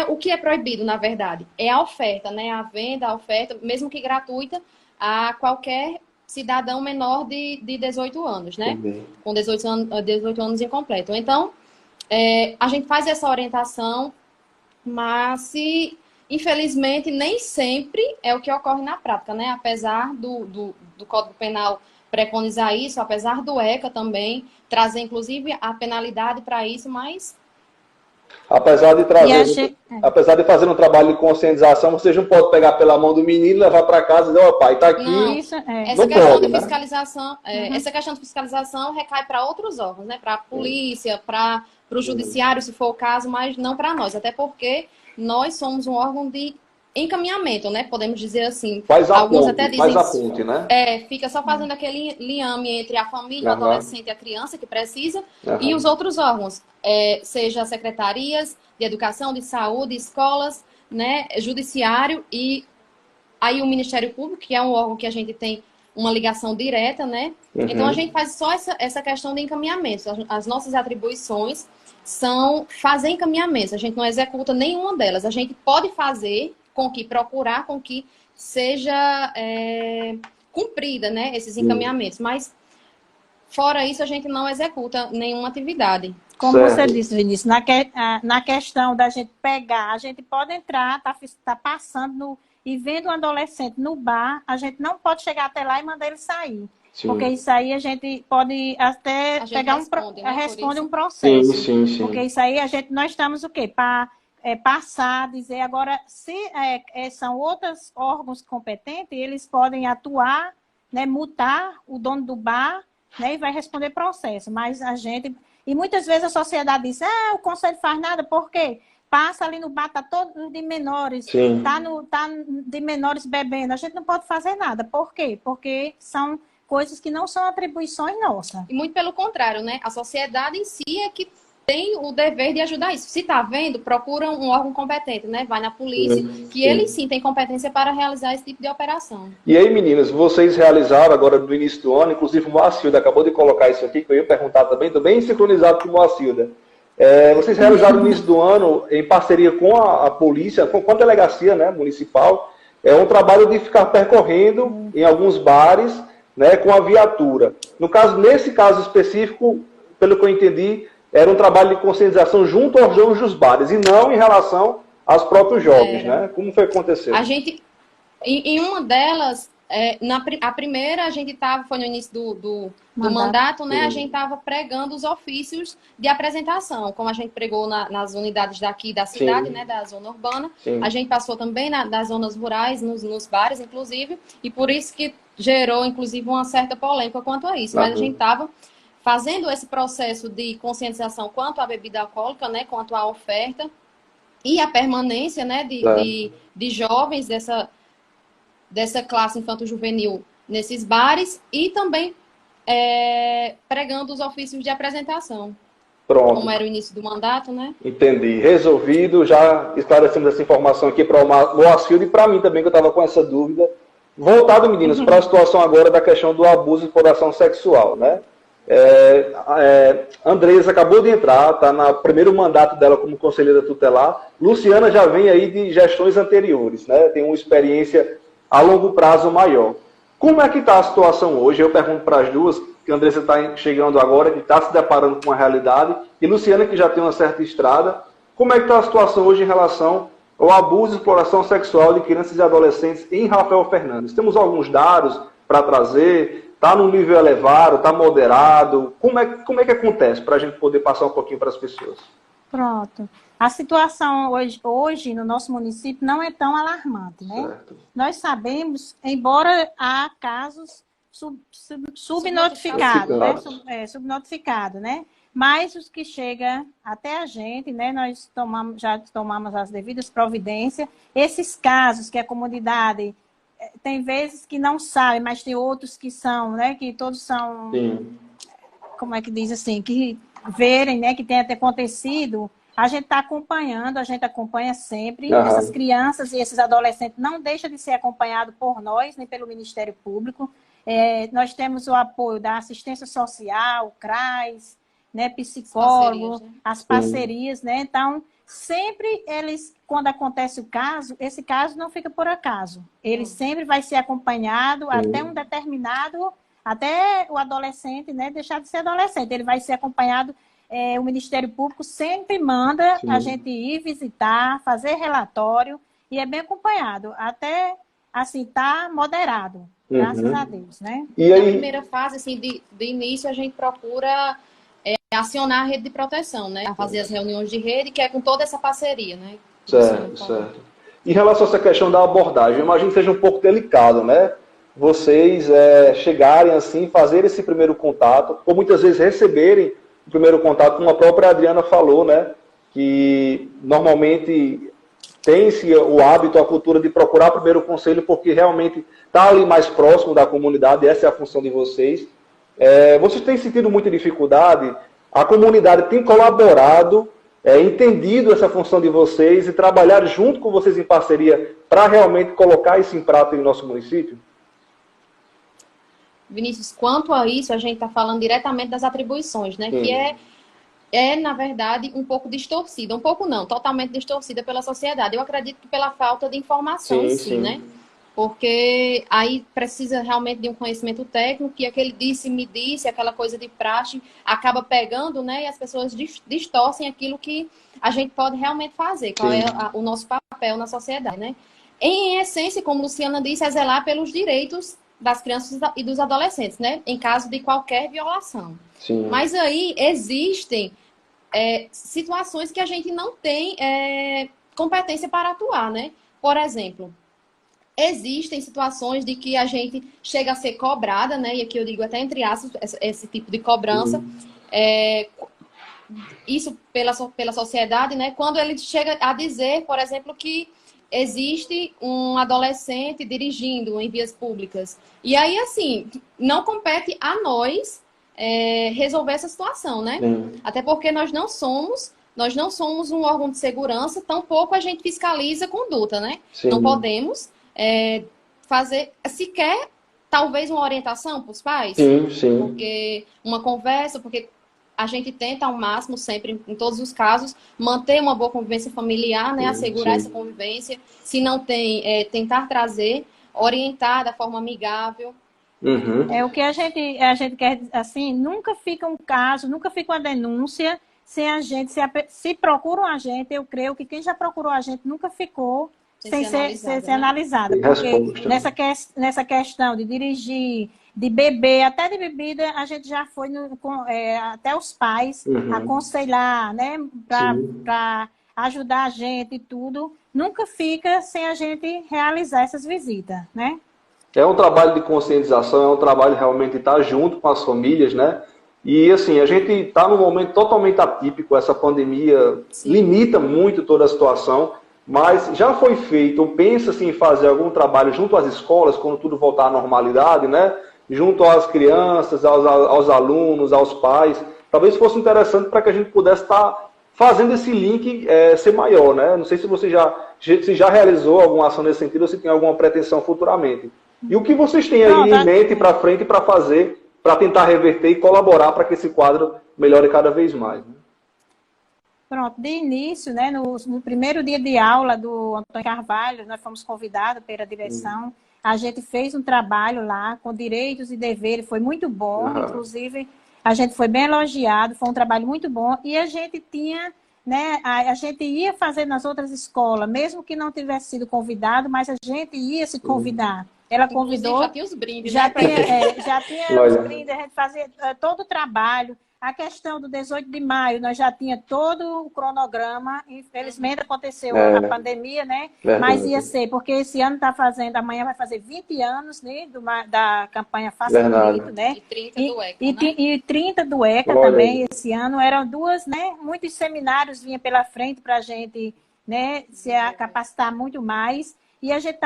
O que é proibido, na verdade? É a oferta, né? A venda, a oferta, mesmo que gratuita, a qualquer cidadão menor de 18 anos, né? Com 18 anos incompleto. Então, a gente faz essa orientação, mas infelizmente, nem sempre é o que ocorre na prática, né? Apesar do Código Penal preconizar isso, apesar do ECA também trazer, inclusive, a penalidade para isso, mas... Apesar de fazer um trabalho de conscientização, você não pode pegar pela mão do menino, levar para casa e dizer, ó, pai, está aqui. Não, essa questão de fiscalização, essa questão de fiscalização recai para outros órgãos, né? Para a polícia, para o judiciário, se for o caso, mas não para nós, até porque nós somos um órgão de encaminhamento, né? Podemos dizer assim. Alguns até dizem, faz a ponte, né? Fica só fazendo aquele liame entre a família, o adolescente e a criança que precisa, e os outros órgãos, seja secretarias de educação, de saúde, escolas, né? Judiciário e aí o Ministério Público, que é um órgão que a gente tem uma ligação direta, né? Então a gente faz só essa questão de encaminhamento. As nossas atribuições são fazer encaminhamentos. A gente não executa nenhuma delas. A gente pode fazer procurar com que seja cumprida, né, esses encaminhamentos. Mas, fora isso, a gente não executa nenhuma atividade. Como você disse, Vinícius, na questão da gente pegar, a gente pode entrar, tá passando e vendo um adolescente no bar, a gente não pode chegar até lá e mandar ele sair. Sim. Porque isso aí a gente pode até pegar responde um processo. Sim. Porque isso aí nós estamos o quê? Para passar, dizer agora, se são outros órgãos competentes, eles podem atuar, né, multar o dono do bar, né, e vai responder processo. Mas e muitas vezes a sociedade diz, o conselho faz nada, por quê? Passa ali no bar, está todo de menores, tá de menores bebendo. A gente não pode fazer nada. Por quê? Porque são coisas que não são atribuições nossas. E muito pelo contrário, né? A sociedade em si é que tem o dever de ajudar isso. Se está vendo, procura um órgão competente, né? Vai na polícia, que ele sim tem competência para realizar esse tipo de operação. E aí, meninas, vocês realizaram agora no início do ano, inclusive o Moacilda acabou de colocar isso aqui, que eu ia perguntar também, estou bem sincronizado com o Moacilda. Vocês realizaram no início do ano, em parceria com a polícia, com a delegacia, né, municipal, um trabalho de ficar percorrendo em alguns bares, né, com a viatura. Nesse caso específico, pelo que eu entendi, era um trabalho de conscientização junto aos donos dos bares, e não em relação aos próprios jovens, né? Como foi que aconteceu? A gente, em uma delas, a primeira, a gente foi no início do mandato, né? A gente estava pregando os ofícios de apresentação, como a gente pregou nas unidades daqui da cidade, né? Da zona urbana. Sim. A gente passou também das zonas rurais, nos bares, inclusive, e por isso que gerou, inclusive, uma certa polêmica quanto a isso. Mas a gente estava fazendo esse processo de conscientização quanto à bebida alcoólica, né? Quanto à oferta e a permanência, né? De jovens dessa classe infanto-juvenil nesses bares e também pregando os ofícios de apresentação. Pronto. Como era o início do mandato, né? Entendi. Resolvido. Já esclarecemos essa informação aqui para o Moacildo e para mim também, que eu estava com essa dúvida. Voltado, meninas, para a situação agora da questão do abuso e exploração sexual, né? Andresa acabou de entrar, está no primeiro mandato dela como conselheira tutelar. Luciana já vem aí de gestões anteriores, né? Tem uma experiência a longo prazo maior. Como é que está a situação hoje? Eu pergunto para as duas, que a Andresa está chegando agora, que está se deparando com a realidade, e Luciana, que já tem uma certa estrada. Como é que está a situação hoje em relação ao abuso e exploração sexual de crianças e adolescentes em Rafael Fernandes? Temos alguns dados para trazer? Está num nível elevado? Está moderado? Como é que acontece para a gente poder passar um pouquinho para as pessoas? Pronto. A situação hoje no nosso município não é tão alarmante, né? Certo. Nós sabemos, embora há casos subnotificados, né? Subnotificado, né? Mas os que chegam até a gente, né? Nós já tomamos as devidas providências. Esses casos que a comunidade tem vezes que não sabe, mas tem outros que são, né? Que todos são, sim, como é que diz assim, que verem, né? Que tenha acontecido. A gente está acompanhando, a gente acompanha sempre. Essas crianças e esses adolescentes não deixam de ser acompanhados por nós, nem pelo Ministério Público. Nós temos o apoio da assistência social, CRAS, né, psicólogo, as parcerias, né? Então, sempre eles, quando acontece o caso, esse caso não fica por acaso. Ele sempre vai ser acompanhado até um determinado, até o adolescente, né, deixar de ser adolescente. Ele vai ser acompanhado. O Ministério Público sempre manda a gente ir visitar, fazer relatório, e é bem acompanhado. Até, assim, tá moderado, graças a Deus, né? E aí... Na primeira fase, assim, de início, a gente procura acionar a rede de proteção, né? A fazer as reuniões de rede, que é com toda essa parceria, né? Certo. Em relação a essa questão da abordagem, eu imagino que seja um pouco delicado, né? Vocês chegarem, assim, fazer esse primeiro contato, ou muitas vezes receberem o primeiro contato, como a própria Adriana falou, né? Que normalmente tem-se o hábito, a cultura de procurar primeiro o conselho, porque realmente está ali mais próximo da comunidade, essa é a função de vocês. Vocês têm sentido muita dificuldade? A comunidade tem colaborado, entendido essa função de vocês e trabalhar junto com vocês em parceria para realmente colocar isso em prática em nosso município? Vinícius, quanto a isso, a gente está falando diretamente das atribuições, né? Que na verdade, um pouco distorcida. Um pouco não, totalmente distorcida pela sociedade. Eu acredito que pela falta de informação em si, né? Porque aí precisa realmente de um conhecimento técnico, que aquele me disse, aquela coisa de praxe, acaba pegando, né? E as pessoas distorcem aquilo que a gente pode realmente fazer, qual é o nosso papel na sociedade, né? Em essência, como Luciana disse, é zelar pelos direitos das crianças e dos adolescentes, né? Em caso de qualquer violação. Sim. Mas aí existem situações que a gente não tem competência para atuar, né? Por exemplo, existem situações de que a gente chega a ser cobrada, né? E aqui eu digo até entre aspas, esse tipo de cobrança. Isso pela sociedade, né? Quando ele chega a dizer, por exemplo, que existe um adolescente dirigindo em vias públicas. E aí, assim, não compete a nós resolver essa situação, né? Até porque nós não somos um órgão de segurança, tampouco a gente fiscaliza a conduta, né? Sim. Não podemos fazer sequer, talvez, uma orientação para os pais. Sim. Porque uma conversa, porque a gente tenta ao máximo, sempre, em todos os casos, manter uma boa convivência familiar, né? Assegurar essa convivência. Se não tem, tentar trazer, orientar da forma amigável. O que a gente quer, assim, nunca fica um caso, nunca fica uma denúncia sem a gente, se procuram a gente, eu creio que quem já procurou a gente nunca ficou sem ser analisada. Porque nessa questão de dirigir, de beber, até de bebida, a gente já foi até os pais aconselhar, né? Para ajudar a gente e tudo. Nunca fica sem a gente realizar essas visitas, né? É um trabalho de conscientização, é um trabalho realmente de estar junto com as famílias, né? E assim, a gente está num momento totalmente atípico, essa pandemia limita muito toda a situação, mas já foi feito, ou pensa-se em fazer algum trabalho junto às escolas, quando tudo voltar à normalidade, né? Junto às crianças, aos alunos, aos pais, talvez fosse interessante para que a gente pudesse estar fazendo esse link ser maior, né? Não sei se você já realizou alguma ação nesse sentido ou se tem alguma pretensão futuramente. E o que vocês têm aí em mente para frente para fazer, para tentar reverter e colaborar para que esse quadro melhore cada vez mais, né? Pronto, de início, né, no primeiro dia de aula do Antônio Carvalho, nós fomos convidados pela direção, a gente fez um trabalho lá com direitos e deveres, foi muito bom, inclusive a gente foi bem elogiado, foi um trabalho muito bom, e a gente tinha, né, a gente ia fazer nas outras escolas, mesmo que não tivesse sido convidado, mas a gente ia se convidar. Ela convidou... Já tinha os brindes, já né? Já tinha os brindes, a gente fazia todo o trabalho. A questão do 18 de maio, nós já tinha todo o cronograma, infelizmente aconteceu a pandemia, né? Mas ia ser, porque esse ano está fazendo, amanhã vai fazer 20 anos, né, da campanha Faça Bonito, né? E 30 do ECA, né? E 30 do ECA também, esse ano. Eram duas, né? Muitos seminários vinham pela frente para a gente, né, se capacitar muito mais. E a gente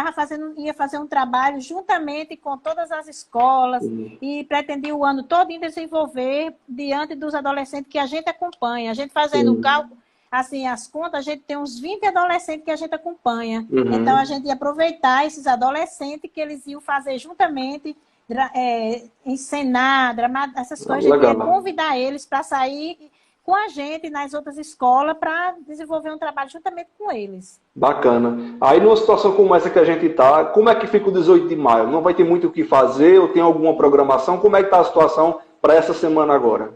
ia fazer um trabalho juntamente com todas as escolas e pretendia o ano todo desenvolver diante dos adolescentes que a gente acompanha. A gente fazendo o cálculo, assim, as contas, a gente tem uns 20 adolescentes que a gente acompanha. Então, a gente ia aproveitar esses adolescentes que eles iam fazer juntamente, encenar, essas coisas. A gente ia convidar eles para sair com a gente nas outras escolas para desenvolver um trabalho juntamente com eles. Bacana. Aí, numa situação como essa que a gente está, como é que fica o 18 de maio? Não vai ter muito o que fazer ou tem alguma programação? Como é que está a situação para essa semana agora?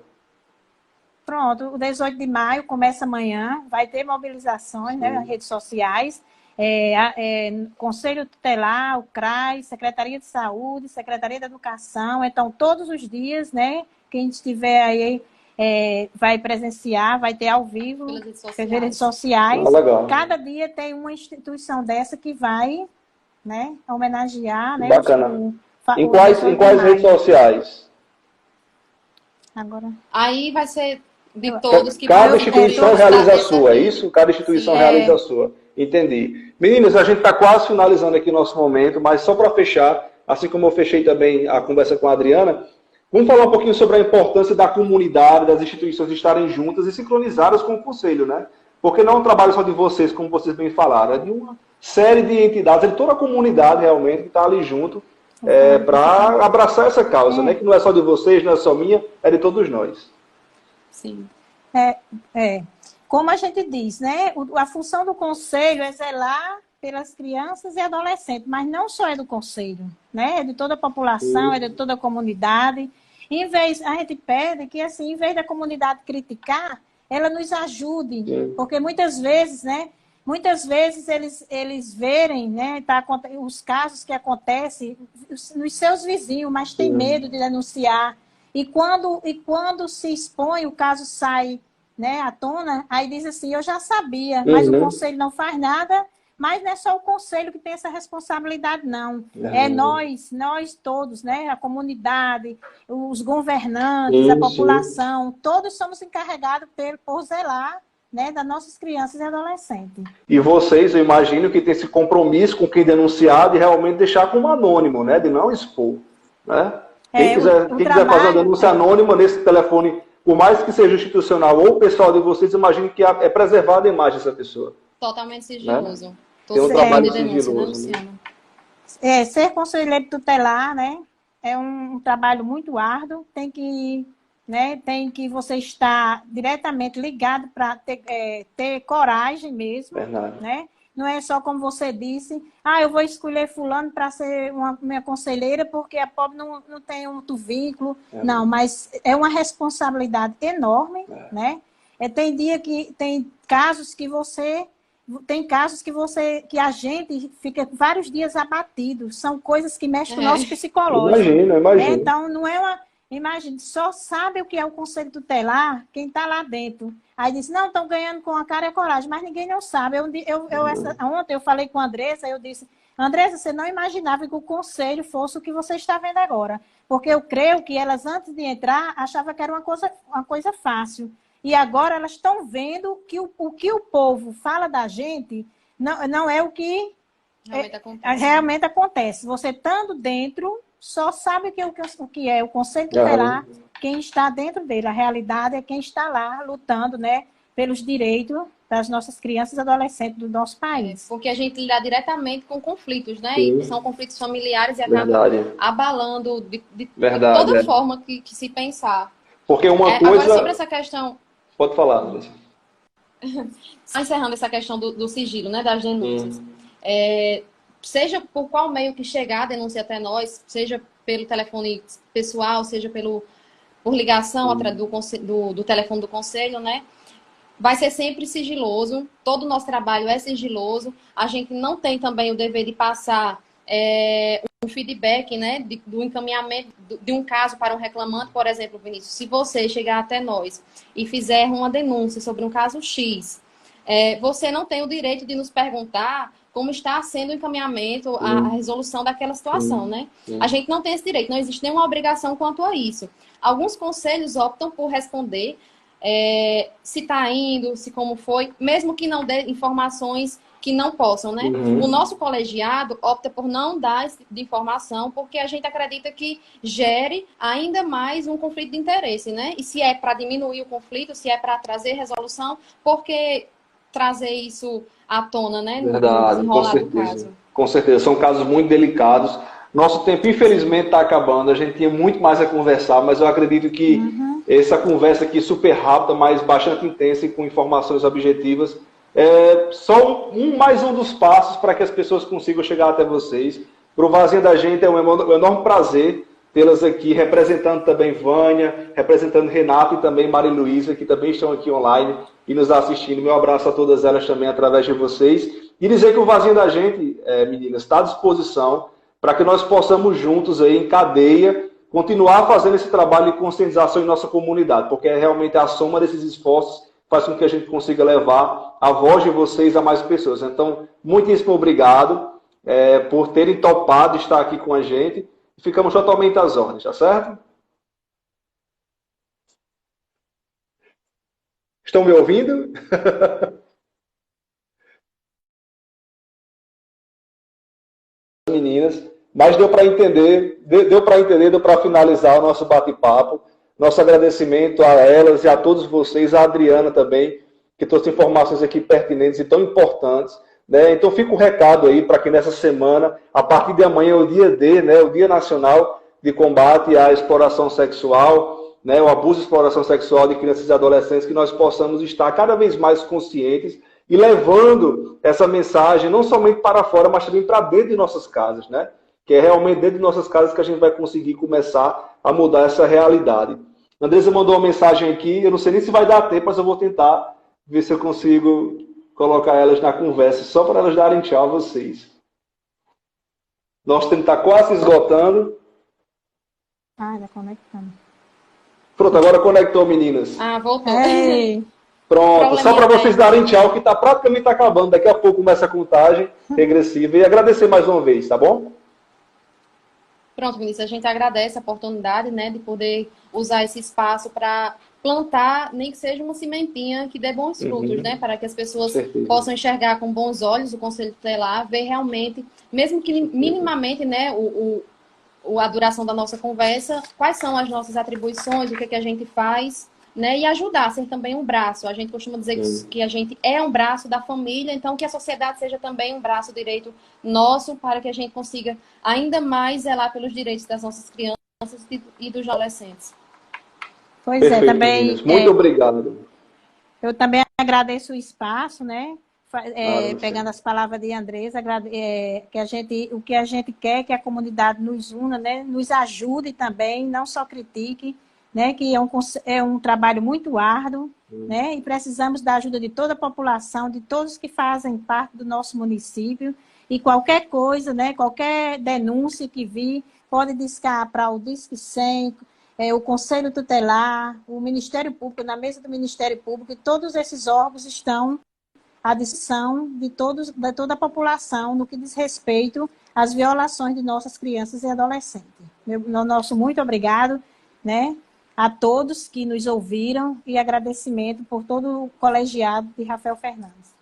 Pronto, o 18 de maio começa amanhã, vai ter mobilizações, né, nas redes sociais, Conselho Tutelar, o CRAS, Secretaria de Saúde, Secretaria de Educação, então todos os dias, né, quem estiver aí vai presenciar, vai ter ao vivo, pelas redes sociais. Cada dia tem uma instituição dessa que vai, né, homenagear, né? Bacana. Em quais redes sociais? Agora. Aí vai ser de todos que... Cada instituição realiza a sua, é isso? Cada instituição realiza a sua. Entendi. Meninas, a gente está quase finalizando aqui o nosso momento, mas só para fechar, assim como eu fechei também a conversa com a Adriana, vamos falar um pouquinho sobre a importância da comunidade, das instituições estarem juntas e sincronizadas com o Conselho, né? Porque não é um trabalho só de vocês, como vocês bem falaram, é de uma série de entidades, é de toda a comunidade realmente que está ali junto para abraçar essa causa, né? Que não é só de vocês, não é só minha, é de todos nós. Sim. Como a gente diz, né? A função do Conselho é zelar pelas crianças e adolescentes, mas não só é do Conselho, né? É de toda a população, é de toda a comunidade. A gente pede que, assim, em vez da comunidade criticar, ela nos ajude, porque muitas vezes, né? Muitas vezes eles verem, né, os casos que acontecem nos seus vizinhos, mas tem medo de denunciar. E quando se expõe, o caso sai, né, à tona, aí diz assim, eu já sabia, mas o Conselho não faz nada. Mas não é só o Conselho que tem essa responsabilidade, não. É nós todos, né? A comunidade, os governantes, a população, todos somos encarregados por zelar, né, das nossas crianças e adolescentes. E vocês, eu imagino que tem esse compromisso com quem denunciar de realmente deixar como anônimo, né? De não expor, né? Quem quiser fazer uma denúncia anônima nesse telefone, por mais que seja institucional ou pessoal de vocês, imagino que é preservada a imagem dessa pessoa. Totalmente sigiloso. Né? Tem um trabalho sigiloso. Né? Ser conselheiro tutelar, né, é um trabalho muito árduo, tem que você estar diretamente ligado para ter coragem mesmo, né? Não é só como você disse, eu vou escolher fulano para ser minha conselheira porque a pobre não tem muito vínculo. Não, mas é uma responsabilidade enorme, né? Tem casos que a gente fica vários dias abatido. São coisas que mexem com o nosso psicológico. Imagino. Então, não é uma... Imagine, só sabe o que é o Conselho Tutelar quem está lá dentro. Aí disse, não, estão ganhando com a cara e a coragem, mas ninguém não sabe. Ontem eu falei com a Andressa, eu disse, Andressa, você não imaginava que o Conselho fosse o que você está vendo agora. Porque eu creio que elas, antes de entrar, achavam que era uma coisa fácil. E agora elas estão vendo que o que o povo fala da gente não é o que realmente acontece. Você estando dentro, só sabe o que é o Conselho Tutelar, quem está dentro dele. A realidade é quem está lá lutando, né, pelos direitos das nossas crianças e adolescentes do nosso país. Porque a gente lida diretamente com conflitos, né? E são conflitos familiares e acabam abalando de toda forma que se pensar. Porque uma coisa... Agora, sobre essa questão... Pode falar, Luiz. Só encerrando essa questão do sigilo, né, das denúncias. Seja por qual meio que chegar a denúncia até nós, seja pelo telefone pessoal, seja por ligação do telefone do conselho, né? Vai ser sempre sigiloso, todo o nosso trabalho é sigiloso, a gente não tem também o dever de passar um feedback, né, do encaminhamento de um caso para um reclamante. Por exemplo, Vinícius, se você chegar até nós e fizer uma denúncia sobre um caso X, você não tem o direito de nos perguntar como está sendo o encaminhamento, a resolução daquela situação, né? A gente não tem esse direito, não existe nenhuma obrigação quanto a isso. Alguns conselhos optam por responder se está indo, se como foi, mesmo que não dê informações que não possam, né? O nosso colegiado opta por não dar esse tipo de informação, porque a gente acredita que gere ainda mais um conflito de interesse, né? E se é para diminuir o conflito, se é para trazer resolução, porque trazer isso à tona, né? Verdade, com certeza. Com certeza, são casos muito delicados. Nosso tempo, infelizmente, está acabando. A gente tinha muito mais a conversar, mas eu acredito que essa conversa aqui super rápida, mas bastante intensa e com informações objetivas, só mais um dos passos para que as pessoas consigam chegar até vocês. Para o Vazinha da Gente é um enorme prazer tê-las aqui, representando também Vânia, representando Renato e também Maria Luísa, que também estão aqui online e nos assistindo. Meu abraço a todas elas também através de vocês. E dizer que o Vazinha da Gente, meninas, está à disposição para que nós possamos juntos, aí, em cadeia, continuar fazendo esse trabalho de conscientização em nossa comunidade, porque realmente a soma desses esforços faz com que a gente consiga levar a voz de vocês a mais pessoas. Então, muitíssimo obrigado por terem topado estar aqui com a gente. Ficamos totalmente às ordens, tá certo? Estão me ouvindo? Meninas, mas deu para entender, deu para finalizar o nosso bate-papo. Nosso agradecimento a elas e a todos vocês, a Adriana também, que trouxe informações aqui pertinentes e tão importantes, né? Então fica o recado aí para que nessa semana, a partir de amanhã, é o dia D, né? O Dia Nacional de Combate à Exploração Sexual, né? O abuso e exploração sexual de crianças e adolescentes, que nós possamos estar cada vez mais conscientes e levando essa mensagem não somente para fora, mas também para dentro de nossas casas, né? Que é realmente dentro de nossas casas que a gente vai conseguir começar a mudar essa realidade. A Andresa mandou uma mensagem aqui, eu não sei nem se vai dar tempo, mas eu vou tentar ver se eu consigo colocar elas na conversa, só para elas darem tchau a vocês. Nosso tempo está quase esgotando. Está conectando. Pronto, agora conectou, meninas. Voltou. Pronto, só para vocês darem tchau, que está praticamente acabando. Daqui a pouco começa a contagem regressiva. E agradecer mais uma vez, tá bom? Pronto, Vinícius, a gente agradece a oportunidade, né, de poder usar esse espaço para plantar, nem que seja uma sementinha que dê bons frutos, né, para que as pessoas possam enxergar com bons olhos o Conselho Tutelar, ver realmente, mesmo que minimamente, né, a duração da nossa conversa, quais são as nossas atribuições, o que a gente faz, né, e ajudar a ser também um braço. A gente costuma dizer que a gente é um braço da família, então que a sociedade seja também um braço direito nosso, para que a gente consiga ainda mais zelar pelos direitos das nossas crianças e dos adolescentes. Pois Perfeito, também. Meninas. Muito obrigado. Eu também agradeço o espaço, né? Pegando as palavras de Andresa, o que a gente quer que a comunidade nos una, né? Nos ajude também, não só critique, né, que é um trabalho muito árduo, né, e precisamos da ajuda de toda a população, de todos que fazem parte do nosso município, e qualquer coisa, né, qualquer denúncia que vir, pode discar para o Disque 100, o Conselho Tutelar, o Ministério Público, na mesa do Ministério Público, e todos esses órgãos estão à disposição de toda a população no que diz respeito às violações de nossas crianças e adolescentes. Nosso muito obrigado, né, a todos que nos ouviram e agradecimento por todo o colegiado de Rafael Fernandes.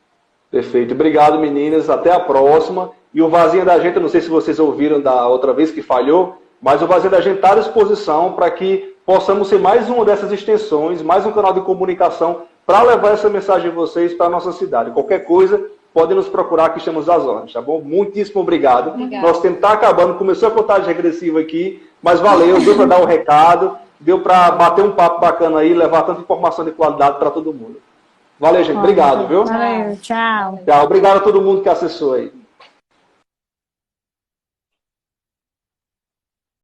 Perfeito. Obrigado, meninas. Até a próxima. E o Vazinha da Gente, eu não sei se vocês ouviram da outra vez que falhou, Mas o Vazio da gente está à disposição para que possamos ser mais uma dessas extensões, mais um canal de comunicação para levar essa mensagem de vocês para a nossa cidade. Qualquer coisa, podem nos procurar, que estamos às ordens, tá bom? Muitíssimo obrigado. Nosso tempo está acabando, começou a contagem regressiva aqui, mas valeu, deu para dar o recado, deu para bater um papo bacana aí, levar tanta informação de qualidade para todo mundo. Valeu, gente. Obrigado, viu? Valeu, tchau. Tchau. Obrigado a todo mundo que acessou aí.